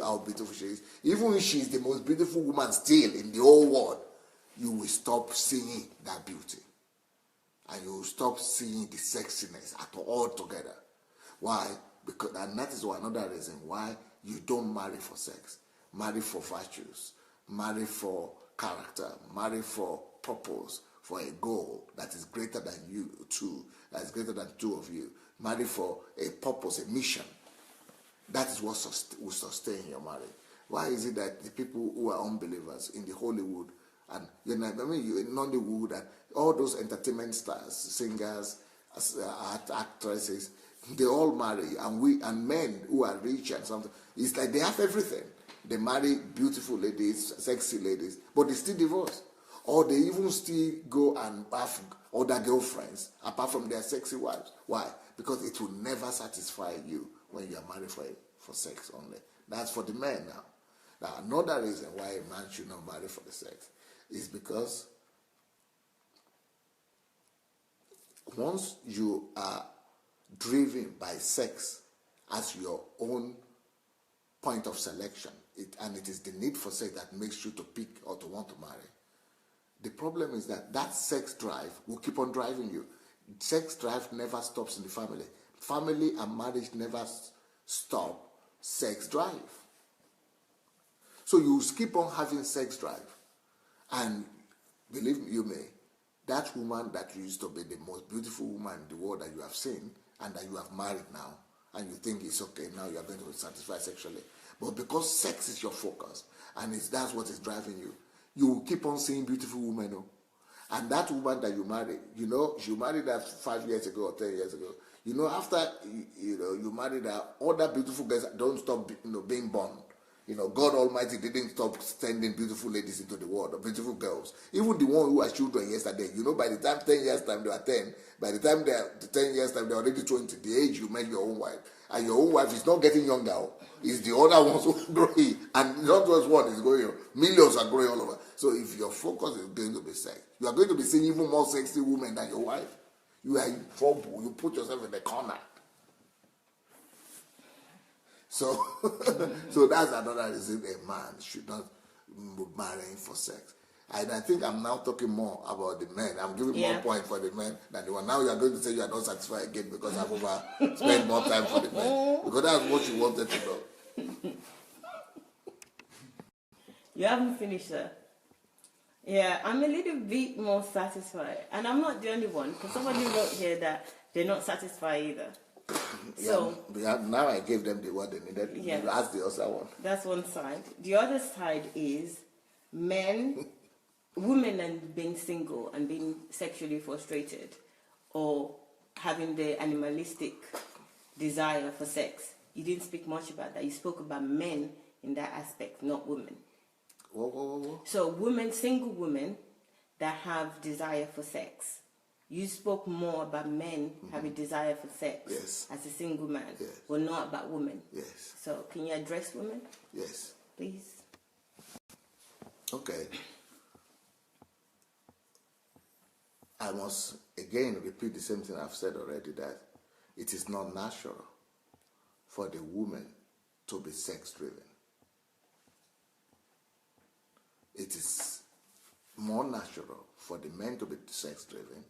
how beautiful she is, even if she is the most beautiful woman still in the whole world, you will stop seeing that beauty. And you will stop seeing the sexiness all together. Why? And that is another reason why you don't marry for sex. Marry for virtues. Marry for character. Marry for purpose. For a goal that is greater than you two. That is greater than two of you. Marry for a purpose, a mission. That is what will sustain your marriage. Why is it that the people who are unbelievers in the Hollywood and in Nollywood and all those entertainment stars, singers, actresses, They all marry, and men who are rich and something, it's like they have everything. They marry beautiful ladies, sexy ladies, but they still divorce. Or they even still go and have other girlfriends apart from their sexy wives. Why? Because it will never satisfy you when you are married for sex only. That's for the men now. Now, another reason why a man should not marry for the sex is because once you are driven by sex as your own point of selection, and it is the need for sex that makes you to pick or to want to marry, the problem is that sex drive will keep on driving you. Sex drive never stops in the family. Family and marriage never stop sex drive. So you keep on having sex drive. And believe me, you may, that woman that used to be the most beautiful woman in the world that you have seen and that you have married now, and you think it's okay, now you are going to be satisfied sexually. But because sex is your focus, and that's what is driving you, you will keep on seeing beautiful women. Oh? And that woman that you married, you married her 5 years ago or 10 years ago. After you married her, other beautiful girls don't stop being born. God Almighty didn't stop sending beautiful ladies into the world, or beautiful girls. Even the one who was children yesterday, by the time 10 years time they are 10, by the time they are 10 years time they are already 20, the age you met your own wife. And your own wife is not getting younger, it's the other ones who are growing. And not just one is growing, millions are growing all over. So if your focus is going to be sex, you are going to be seeing even more sexy women than your wife. You are in trouble. You put yourself in the corner. So, so that's another reason a man should not marry for sex. And I think I'm now talking more about the men. I'm giving more point for the men than the one. Now you are going to say you are not satisfied again because I've spent more time for the men. Because that's what you wanted to know. You haven't finished, sir. Yeah, I'm a little bit more satisfied. And I'm not the only one, because somebody wrote here that they're not satisfied either. So now I gave them the word they needed. You asked the other one. That's one side. The other side is women and being single and being sexually frustrated or having the animalistic desire for sex. You didn't speak much about that. You spoke about men in that aspect, not women. Whoa. So single women that have desire for sex. You spoke more about men having desire for sex as a single man, but not about women. Yes. So can you address women? Yes. Please. Okay. I must again repeat the same thing I've said already, that it is not natural for the woman to be sex-driven. It is more natural for the men to be sex-driven,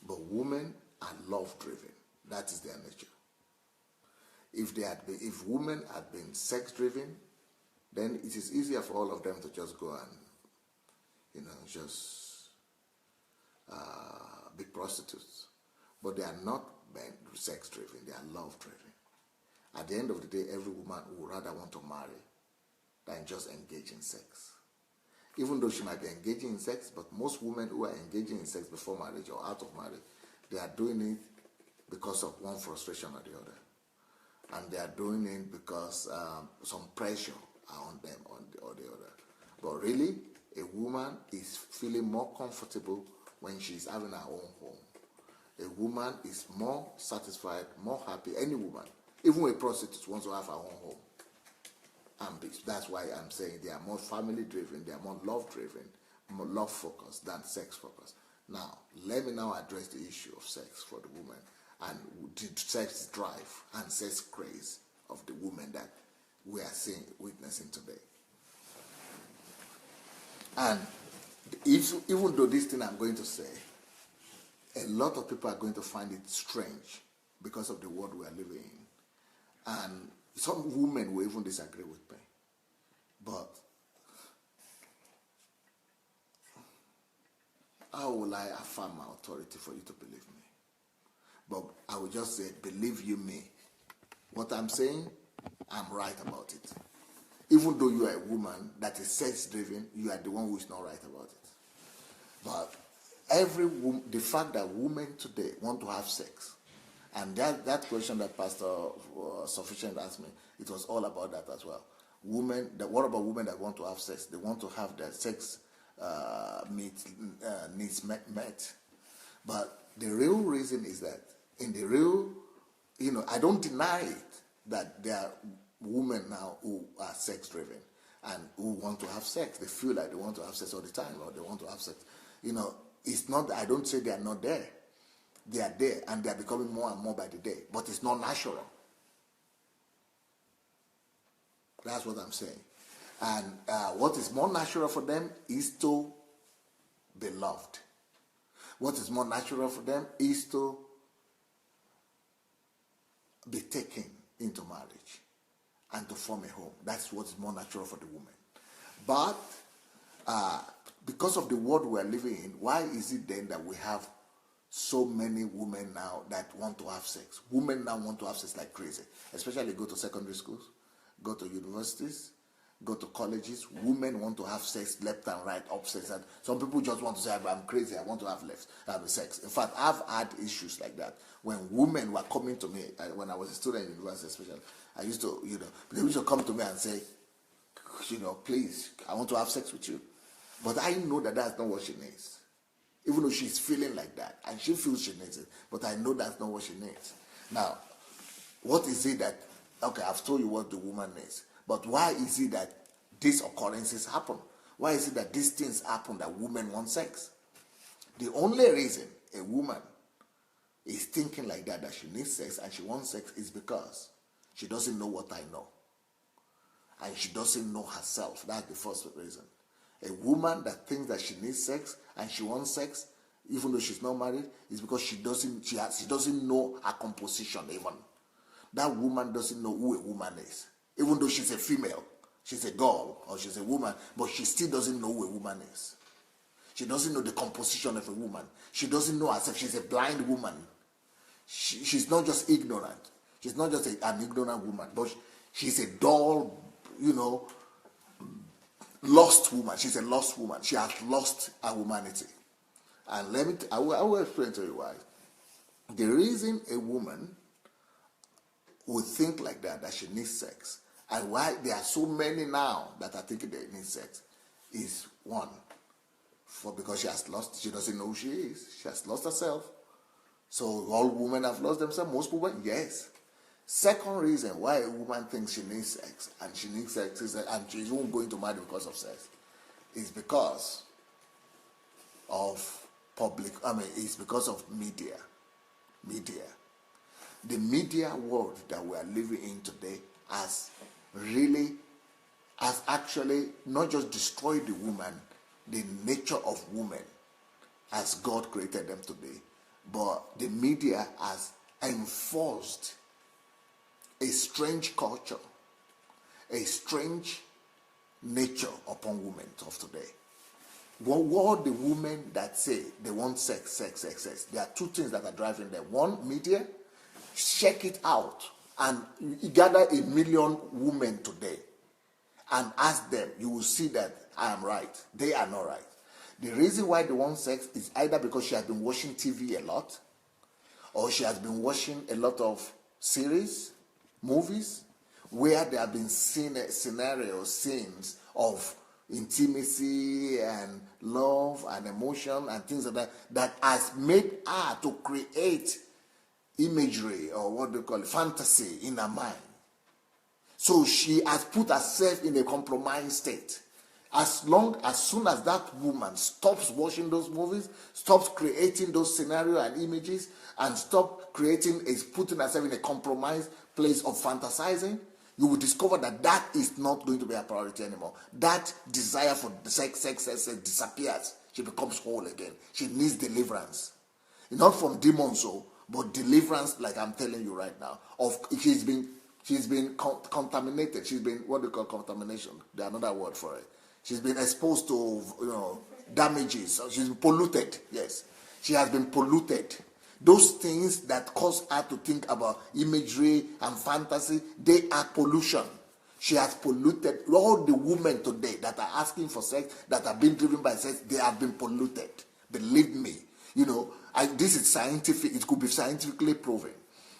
but women are love-driven. That is their nature. If women had been sex-driven, then it is easier for all of them to just go and, be prostitutes. But they are not sex-driven, they are love-driven. At the end of the day, every woman would rather want to marry than just engage in sex. Even though she might be engaging in sex, but most women who are engaging in sex before marriage or out of marriage, they are doing it because of one frustration or the other. And they are doing it because some pressure are on them or the other. But really, a woman is feeling more comfortable when she's having her own home. A woman is more satisfied, more happy. Any woman, even a prostitute, wants to have her own home. And that's why I'm saying they are more family-driven, they are more love-driven, more love-focused than sex-focused. Now, let me now address the issue of sex for the woman and the sex drive and sex craze of the woman that we are witnessing today. And even though this thing I'm going to say, a lot of people are going to find it strange because of the world we are living in. And some women will even disagree with me. But how will I affirm my authority for you to believe me? But I will just say, believe you me. What I'm saying, I'm right about it. Even though you are a woman that is sex-driven, you are the one who is not right about it. But the fact that women today want to have sex And that question that Pastor Sufficient asked me, it was all about that as well. What about women that want to have sex? They want to have their sex needs met. But the real reason is that I don't deny it, that there are women now who are sex driven and who want to have sex. They feel like they want to have sex all the time, or they want to have sex. It's not, I don't say they are not there. They are there, and they are becoming more and more by the day. But it's not natural. That's what I'm saying. And what is more natural for them is to be loved. What is more natural for them is to be taken into marriage and to form a home. That's what is more natural for the woman. But because of the world we're living in, why is it then that we have so many women now that want to have sex? Women now want to have sex like crazy, especially go to secondary schools, go to universities, go to colleges. Women want to have sex left and right, upstairs. And some people just want to say, I'm crazy, I want to have sex. In fact, I've had issues like that. When women were coming to me, when I was a student in university especially, I used to, they used to come to me and say, please, I want to have sex with you. But I know that that's not what she needs. Even though she's feeling like that, and she feels she needs it, but I know that's not what she needs. Now, what is it that, okay, I've told you what the woman needs, but why is it that these occurrences happen? Why is it that these things happen that women want sex? The only reason a woman is thinking like that she needs sex and she wants sex, is because she doesn't know what I know. And she doesn't know herself. That's the first reason. A woman that thinks that she needs sex and she wants sex, even though she's not married, is because she doesn't know her composition even. That woman doesn't know who a woman is. Even though she's a female, she's a girl, or she's a woman, but she still doesn't know who a woman is. She doesn't know the composition of a woman. She doesn't know herself. She's a blind woman. She's not just ignorant. She's not just an ignorant woman, but she's a dull, lost woman. She's a lost woman. She has lost her humanity. And I will explain to you why. The reason a woman would think like that she needs sex, and why there are so many now that are thinking they need sex, is one, because she doesn't know who she is. She has lost herself. So all women have lost themselves. Most women, yes. Second reason why a woman thinks she needs sex, and she needs sex, and she's not going to marry because of sex, is because of it's because of media. The media world that we are living in today has actually not just destroyed the woman, the nature of women as God created them today, but the media has enforced a strange culture, a strange nature upon women of today. What the women that say they want sex, there are two things that are driving them. One, media. Check it out, and you gather 1 million women today and ask them, you will see that I am right. They are not right. The reason why they want sex is either because she has been watching TV a lot, or she has been watching a lot of series, movies, where there have been scenes of intimacy and love and emotion and things like that has made her to create imagery, or what they call it, fantasy, in her mind. So she has put herself in a compromised state. As soon as that woman stops watching those movies, stops creating those scenarios and images, and putting herself in a compromised place of fantasizing, you will discover that is not going to be a priority anymore. That desire for sex disappears. She becomes whole again. She needs deliverance. Not from demons, but deliverance, like I'm telling you right now. She's been contaminated. She's been, what they call contamination. There's another word for it. She's been exposed to damages. She's been polluted. Yes, she has been polluted. Those things that cause her to think about imagery and fantasy, they are pollution. She has polluted. All the women today that are asking for sex, that are being driven by sex, they have been polluted. Believe me. This is scientific. It could be scientifically proven.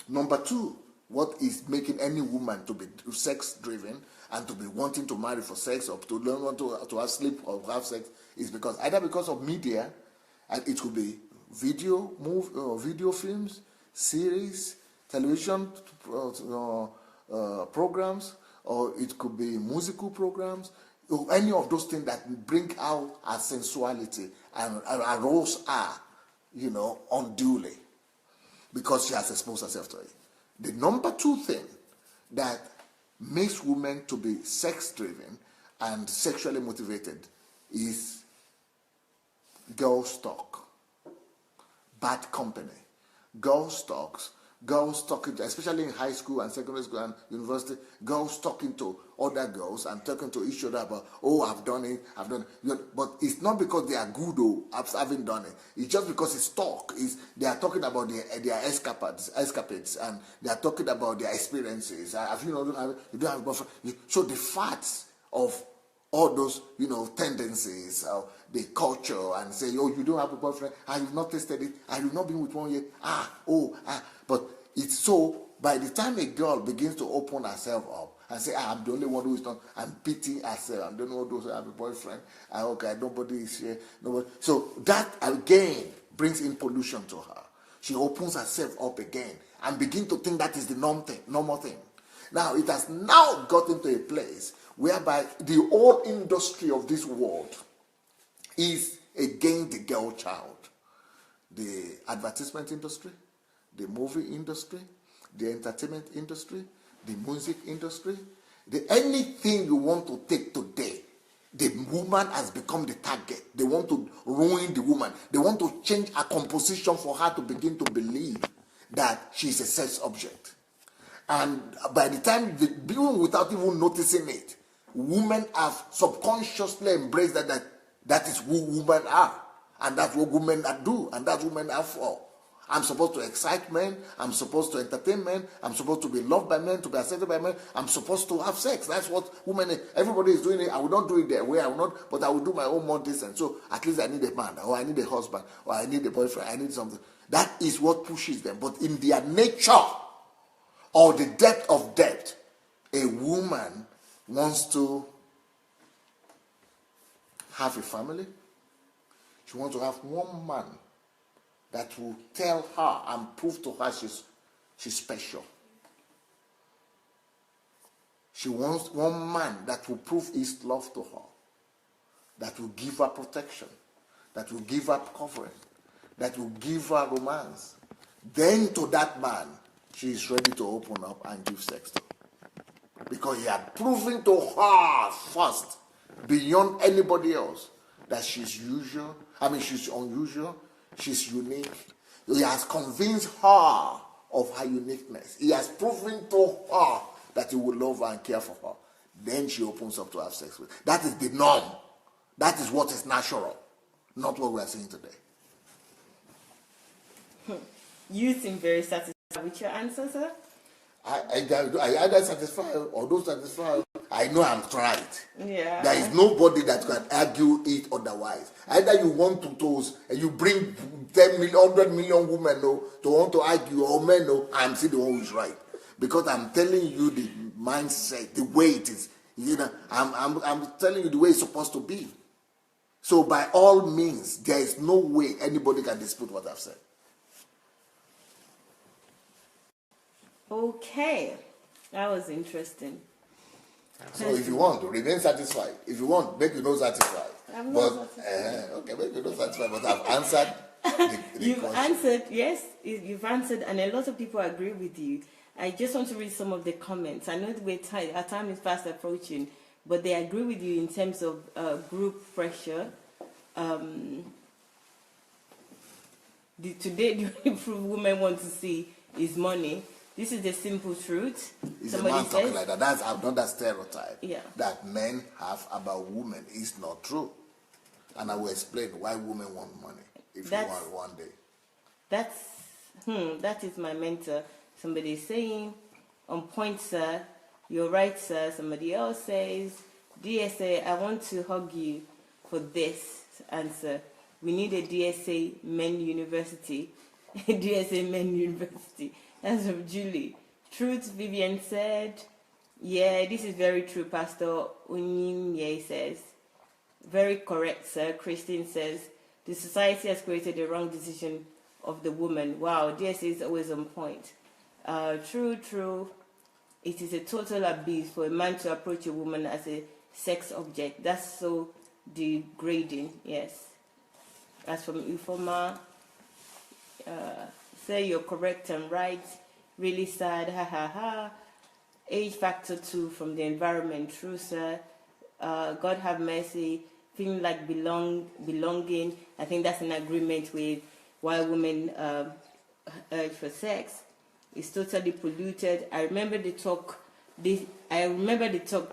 Number two, what is making any woman to be sex-driven and to be wanting to marry for sex or to learn want to have sleep or have sex is because of media, and it could be video films, series, television programs, or it could be musical programs, or any of those things that bring out our sensuality and arouse her, unduly, because she has exposed herself to it. The number two thing that makes women to be sex-driven and sexually motivated is girls talk, bad company, girls talking, especially in high school and secondary school and university, girls talking to other girls and talking to each other about, oh, I've done it. But it's not because they are good or having done it. It's just because it's talk. They are talking about their escapades, and they are talking about their experiences. You don't have a boyfriend. So the facts of all those, tendencies, the culture, and say, oh, you don't have a boyfriend, you've not tested it, you've not been with one yet, but it's so, by the time a girl begins to open herself up and say, I'm the only one who is not, I'm pitying herself, I'm the only one who have a boyfriend, nobody is here, nobody. So that again brings in pollution to her. She opens herself up again and begin to think that is the normal thing. Now, it has now gotten to a place whereby the whole industry of this world is against the girl child. The advertisement industry, the movie industry, the entertainment industry, the music industry, anything you want to take today, the woman has become the target. They want to ruin the woman. They want to change her composition for her to begin to believe that she's a sex object. And by the time, even without even noticing it, women have subconsciously embraced that is who women are. And that's what women do. And that's what women are for. I'm supposed to excite men. I'm supposed to entertain men. I'm supposed to be loved by men, to be accepted by men. I'm supposed to have sex. That's what women, everybody is doing it. I will not do it their way. I will not, but I will do my own more decent. So at least I need a man, or I need a husband, or I need a boyfriend. I need something. That is what pushes them. But in their nature, or the depth of depth, a woman wants to have a family. She wants to have one man that will tell her and prove to her she's special. She wants one man that will prove his love to her, that will give her protection, that will give her covering, that will give her romance. Then to that man, she is ready to open up and give sex to. Because he had proven to her first, beyond anybody else, that she's unusual, she's unique. He has convinced her of her uniqueness. He has proven to her that he will love her and care for her. Then she opens up to have sex with. That is the norm. That is what is natural, not what we are seeing today. You seem very satisfied with your answer, sir. I either satisfy or don't satisfy. I know I'm tried. Yeah. There is nobody that can argue it otherwise. Either you want to you bring 10 million, 100 million women to want to argue, or men I'm still the one who's right. Because I'm telling you the mindset, the way it is. I'm telling you the way it's supposed to be. So by all means, there is no way anybody can dispute what I've said. Okay, that was interesting. So if you want to remain satisfied, if you want, make you not satisfied. I'm not satisfied. Okay, make you not satisfied, but I've answered You've answered, yes, you've answered, and a lot of people agree with you. I just want to read some of the comments. I know our time is fast approaching, but they agree with you in terms of group pressure. Today, the only proof women want to see is money. This is the simple truth. Is a man talking like that? That's another stereotype that men have about women. Is not true. And I will explain why women want money if you want one day. That is my mentor. Somebody is saying, on point, sir. You're right, sir. Somebody else says, DSA, I want to hug you for this answer. We need a DSA Men University. DSA Men University. That's from Julie. Truth, Vivian said. Yeah, this is very true, Pastor Unyimye says. Very correct, sir. Christine says, the society has created the wrong decision of the woman. Wow, DSA is always on point. True. It is a total abuse for a man to approach a woman as a sex object. That's so degrading. Yes. As from Ufoma, say you're correct and right. Really sad. Ha ha ha. Age factor 2 from the environment. True, sir. God have mercy. Feeling like belonging. I think that's in agreement with why women urge for sex. It's totally polluted. I remember the talk.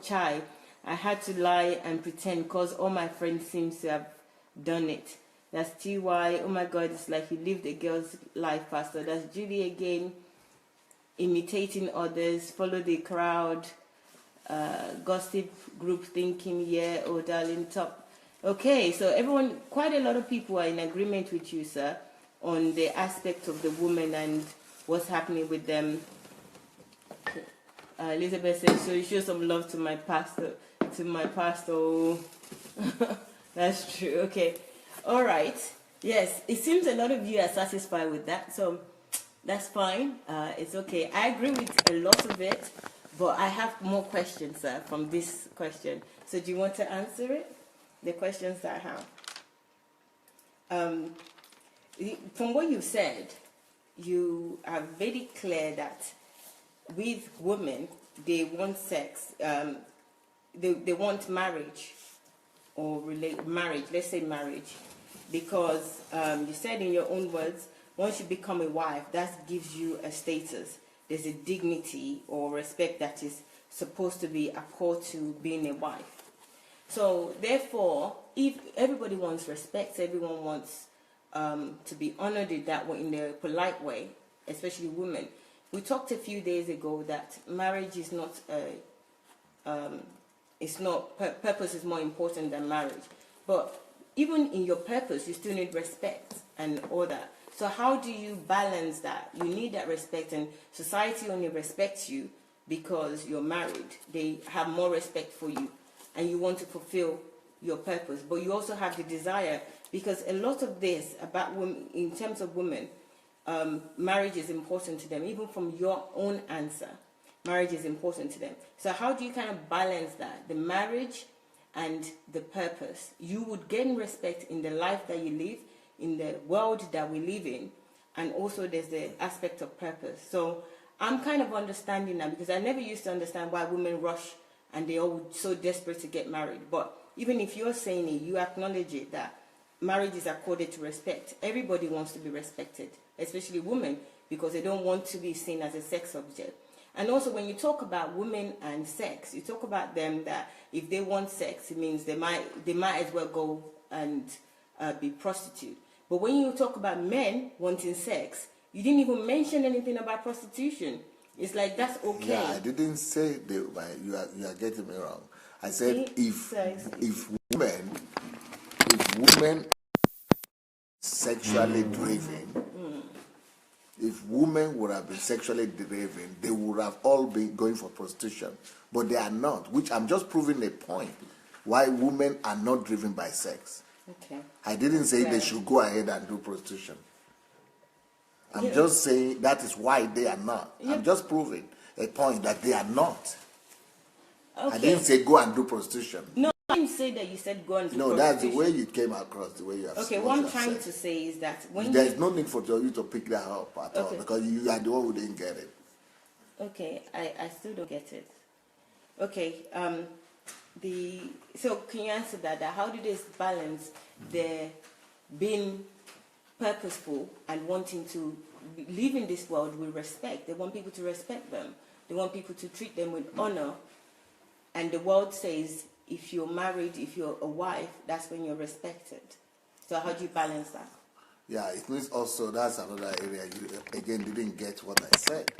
Chai. I had to lie and pretend because all my friends seem to have done it. That's TY. Oh my God, it's like you lived a girl's life, Pastor. That's Julie again. Imitating others. Follow the crowd. Gossip group thinking. Yeah. Oh, darling, top. Okay, so everyone, quite a lot of people are in agreement with you, sir, on the aspect of the woman and what's happening with them. Elizabeth says, so you show some love to my pastor. That's true. Okay. All right. Yes, it seems a lot of you are satisfied with that, so that's fine. It's okay. I agree with a lot of it, but I have more questions, sir, from this question. So do you want to answer it? The questions that I have. From what you said, you are very clear that with women, they want sex, they want marriage or marriage, let's say marriage, because you said in your own words, once you become a wife, that gives you a status. There's a dignity or respect that is supposed to be accorded to being a wife. So therefore, if everybody wants respect, everyone wants to be honored in that way, in a polite way, especially women. We talked a few days ago that marriage is not purpose is more important than marriage. But even in your purpose, you still need respect and order. So how do you balance that? You need that respect, and society only respects you because you're married. They have more respect for you, and you want to fulfill your purpose. But you also have the desire, because a lot of this about women, in terms of women, marriage is important to them. Even from your own answer, marriage is important to them. So how do you kind of balance that, the marriage and the purpose? You would gain respect in the life that you live, in the world that we live in, and also there's the aspect of purpose. So I'm kind of understanding now, because I never used to understand why women rush and they all so desperate to get married. But even if you're saying it, you acknowledge it, that marriage is accorded to respect. Everybody wants to be respected, especially women, because they don't want to be seen as a sex object. And also when you talk about women and sex, you talk about them that if they want sex, it means they might as well go and be prostitute. But when you talk about men wanting sex, you didn't even mention anything about prostitution. It's like that's okay. Yeah, I didn't say you are getting me wrong. I said if women sexually driven, if women would have been sexually driven, they would have all been going for prostitution. But they are not, which I'm just proving a point why women are not driven by sex. Okay. I didn't say they should go ahead and do prostitution. I'm just saying that is why they are not. I'm just proving a point that they are not. Okay. I didn't say go and do prostitution. No, I didn't say that. You said go and do prostitution. No, that's the way you came across, the way you have said. Okay, what I'm trying to say is that when there's no need for you to pick that up at all, because you are the one who didn't get it. Okay, I still don't get it. Okay, so can you answer that? How do they balance the being purposeful and wanting to live in this world with respect? They want people to respect them. They want people to treat them with honor. And the world says if you're married, if you're a wife, that's when you're respected. So how do you balance that? Yeah, it means also that's another area you again didn't get what I said.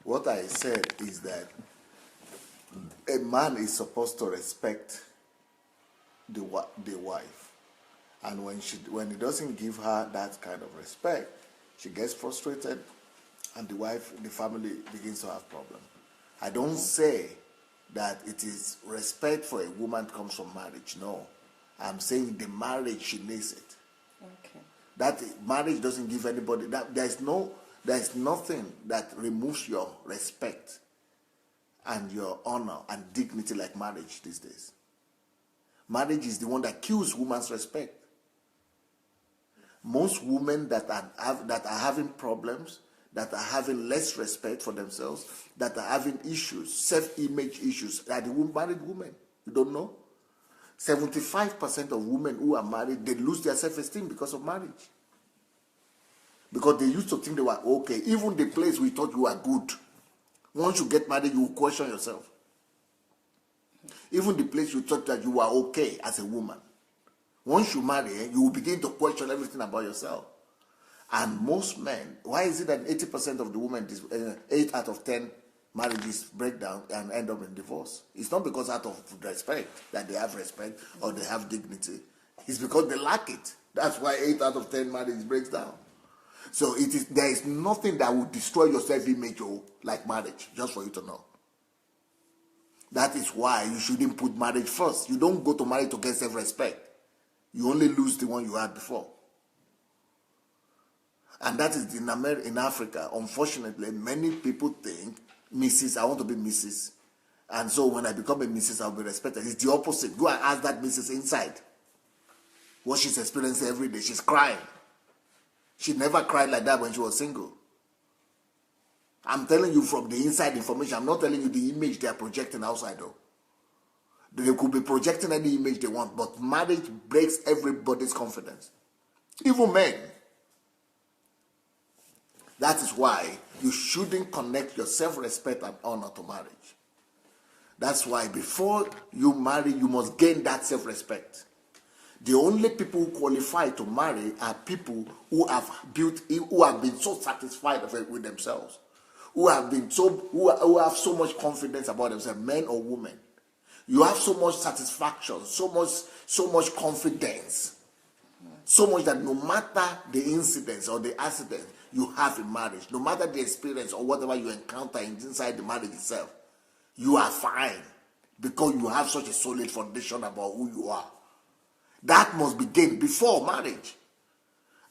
What I said is that a man is supposed to respect the wife, and when he doesn't give her that kind of respect, she gets frustrated and the family begins to have problem. I don't say that it is respect for a woman comes from marriage. No. I'm saying the marriage, she needs it. Okay. That marriage doesn't give anybody that there's nothing that removes your respect and your honor and dignity like marriage these days. Marriage is the one that kills women's respect. Most women that are having problems, that are having less respect for themselves, that are having issues, self-image issues, are the married women. You don't know? 75% of women who are married, they lose their self-esteem because of marriage. Because they used to think they were okay. Even the place we thought you were good. Once you get married, you will question yourself. Even the place you thought that you were okay as a woman. Once you marry, you will begin to question everything about yourself. And most men, why is it that 80% of the women, 8 out of 10 marriages break down and end up in divorce? It's not because out of respect, that they have respect or they have dignity. It's because they lack it. That's why 8 out of 10 marriages breaks down. So there is nothing that will destroy your self-image like marriage, just for you to know. That is why you shouldn't put marriage first. You don't go to marriage to get self-respect. You only lose the one you had before. And that is in Africa. Unfortunately, many people think, Mrs., I want to be Mrs. And so when I become a Mrs., I'll be respected. It's the opposite. Go and ask that Mrs. inside what she's experiencing every day. She's crying. She never cried like that when she was single. I'm telling you from the inside information. I'm not telling you the image they are projecting outside though. They could be projecting any image they want, but marriage breaks everybody's confidence. Even men. That is why you shouldn't connect your self-respect and honor to marriage. That's why before you marry, you must gain that self-respect. The only people who qualify to marry are people who have been so satisfied with themselves, who have so much confidence about themselves, men or women. You have so much satisfaction, so much confidence, so much that no matter the incidents or the accidents you have in marriage, no matter the experience or whatever you encounter inside the marriage itself, you are fine because you have such a solid foundation about who you are. That must be gained before marriage.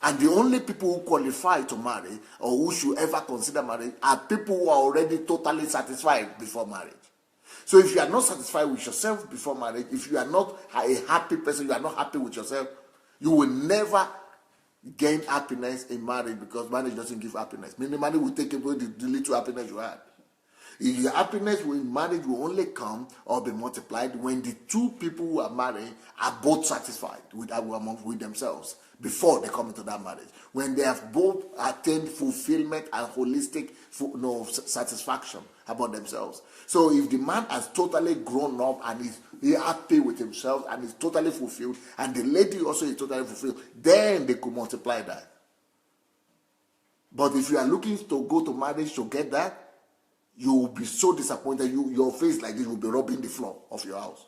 And the only people who qualify to marry or who should ever consider marriage are people who are already totally satisfied before marriage. So if you are not satisfied with yourself before marriage, if you are not a happy person, you are not happy with yourself, you will never gain happiness in marriage because marriage doesn't give happiness. Meaning marriage will take away the little happiness you had. Your happiness in marriage will only come or be multiplied when the two people who are married are both satisfied with themselves before they come into that marriage. When they have both attained fulfillment and holistic satisfaction about themselves. So if the man has totally grown up and is happy with himself and is totally fulfilled, and the lady also is totally fulfilled, then they could multiply that. But if you are looking to go to marriage to get that, you will be so disappointed. Your face like this will be rubbing the floor of your house.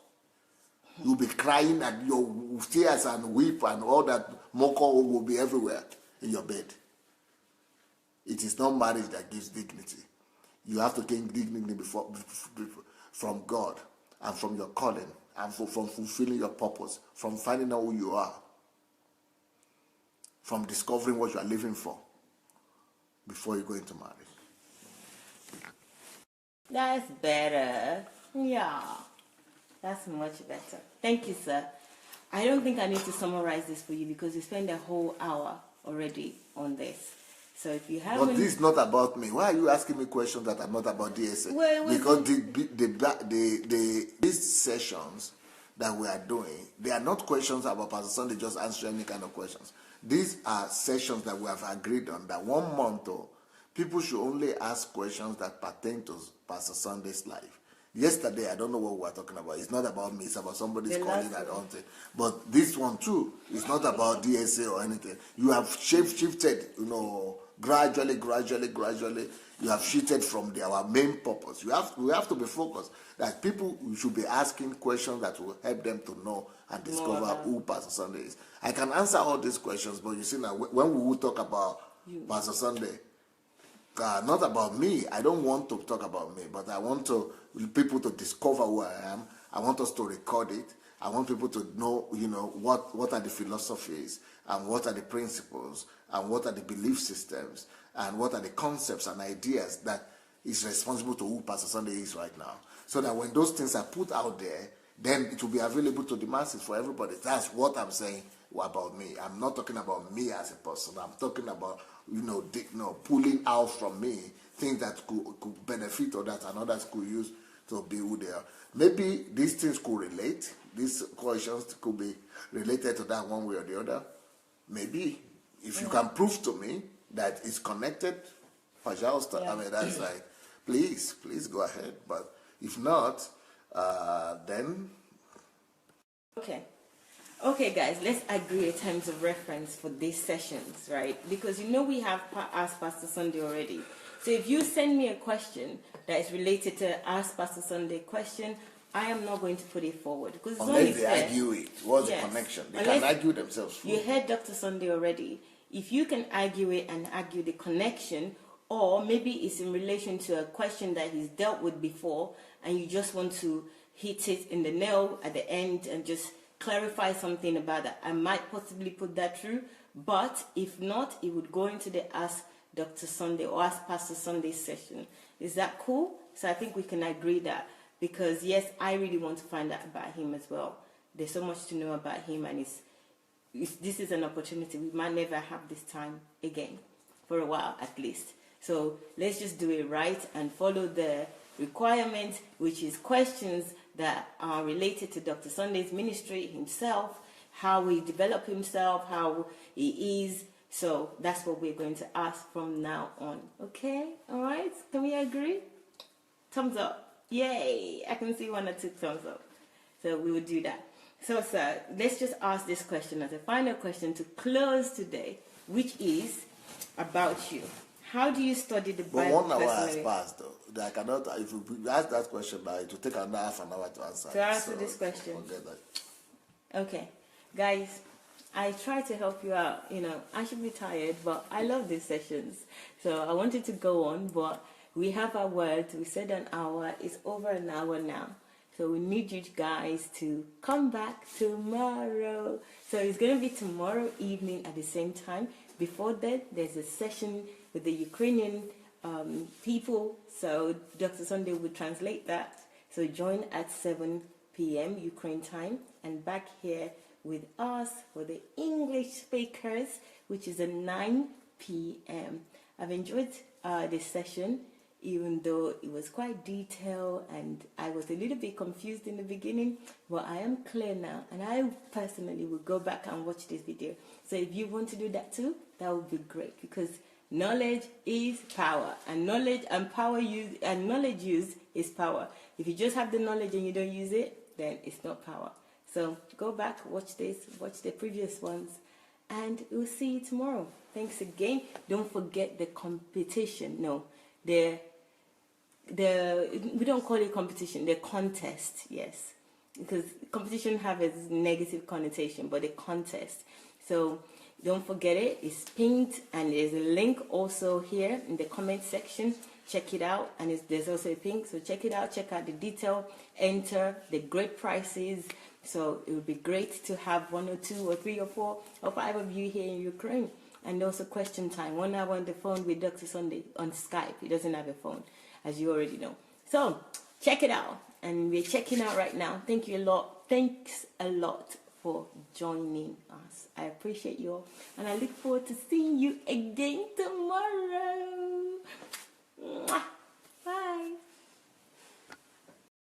You'll be crying and your tears and weep and all that moko will be everywhere in your bed. It is not marriage that gives dignity. You have to gain dignity from God and from your calling and from fulfilling your purpose, from finding out who you are, from discovering what you are living for before you go into marriage. That's better. Yeah, that's much better. Thank you, sir. I don't think I need to summarize this for you because you spent a whole hour already on this. So if you haven't... But this is not about me. Why are you asking me questions that are not about DSA? Because these sessions that we are doing, they are not questions about Pastor Sandey just answering any kind of questions. These are sessions that we have agreed on that 1 month people should only ask questions that pertain to Pastor Sandey's life. Yesterday, I don't know what we were talking about. It's not about me. It's about somebody's calling that on it. But this one too is not about DSA or anything. You have shifted, gradually. You have shifted from our main purpose. We have to be focused. That people should be asking questions that will help them to know and discover who Pastor Sandey is. I can answer all these questions, but you see now, when we will talk about Pastor Sandey, not about me. I don't want to talk about me, but I want people to discover who I am. I want us to record it. I want people to know, what are the philosophies and what are the principles and what are the belief systems and what are the concepts and ideas that is responsible to who Pastor Sandey is right now. So that when those things are put out there, then it will be available to the masses for everybody. That's what I'm saying about me. I'm not talking about me as a person. I'm talking about, pulling out from me things that could benefit others and others could use to be who they are. Maybe these things could relate. These questions could be related to that one way or the other. Maybe. If you can prove to me that it's connected, that's like, please go ahead. But if not, then... Okay, guys, let's agree in terms of reference for these sessions, right? Because we have asked Pastor Sandey already. So if you send me a question that is related to Ask Pastor Sandey question, I am not going to put it forward. Because it's unless only they fair. argue it. What's the connection? They can argue themselves. You heard Dr. Sandey already. If you can argue it and argue the connection, or maybe it's in relation to a question that he's dealt with before, and you just want to hit it in the nail at the end and just clarify something about that, I might possibly put that through. But if not, it would go into the Ask Dr. Sandey or Ask Pastor Sandey session. Is that cool? So I think we can agree that, because yes, I really want to find out about him as well. There's so much to know about him, and this is an opportunity. We might never have this time again, for a while at least. So let's just do it right and follow the requirements, which is questions that are related to Dr. Sandey's ministry himself, how he developed himself, how he is. So that's what we're going to ask from now on. Okay? All right? Can we agree? Thumbs up. Yay! I can see 1 or 2 thumbs up. So we will do that. So, sir, let's just ask this question as a final question to close today, which is about you. How do you study the Bible? But 1 hour has passed, though. I cannot. If you ask that question, it will take another half an hour to answer. To answer this question. Forget that. Okay, guys, I try to help you out. I should be tired, but I love these sessions. So I wanted to go on, but we have our words. We said an hour. It's over an hour now. So we need you guys to come back tomorrow. So it's going to be tomorrow evening at the same time. Before that, there's a session with the Ukrainian people. So Dr. Sandey will translate that. So join at 7 p.m. Ukraine time. And back here with us for the English speakers, which is at 9 p.m. I've enjoyed this session, even though it was quite detailed and I was a little bit confused in the beginning, but I am clear now, and I personally will go back and watch this video. So if you want to do that too, that would be great, because knowledge is power, and knowledge used is power. If you just have the knowledge and you don't use it, then it's not power. So go back, watch this, watch the previous ones, and we'll see you tomorrow. Thanks again. Don't forget the competition. No, we don't call it competition, the contest, yes. Because competition have a negative connotation, but the contest. So don't forget it. It's pinned, and there's a link also here in the comment section. Check it out, and there's also a pink, so check it out. Check out the detail, enter the great prices. So it would be great to have 1 or 2 or 3 or 4 or 5 of you here in Ukraine. And also question time, 1 hour on the phone with Dr. Sandey on Skype. He doesn't have a phone, as you already know. So check it out, and we're checking out right now. Thank you a lot. Thanks a lot for joining us. I appreciate you all, and I look forward to seeing you again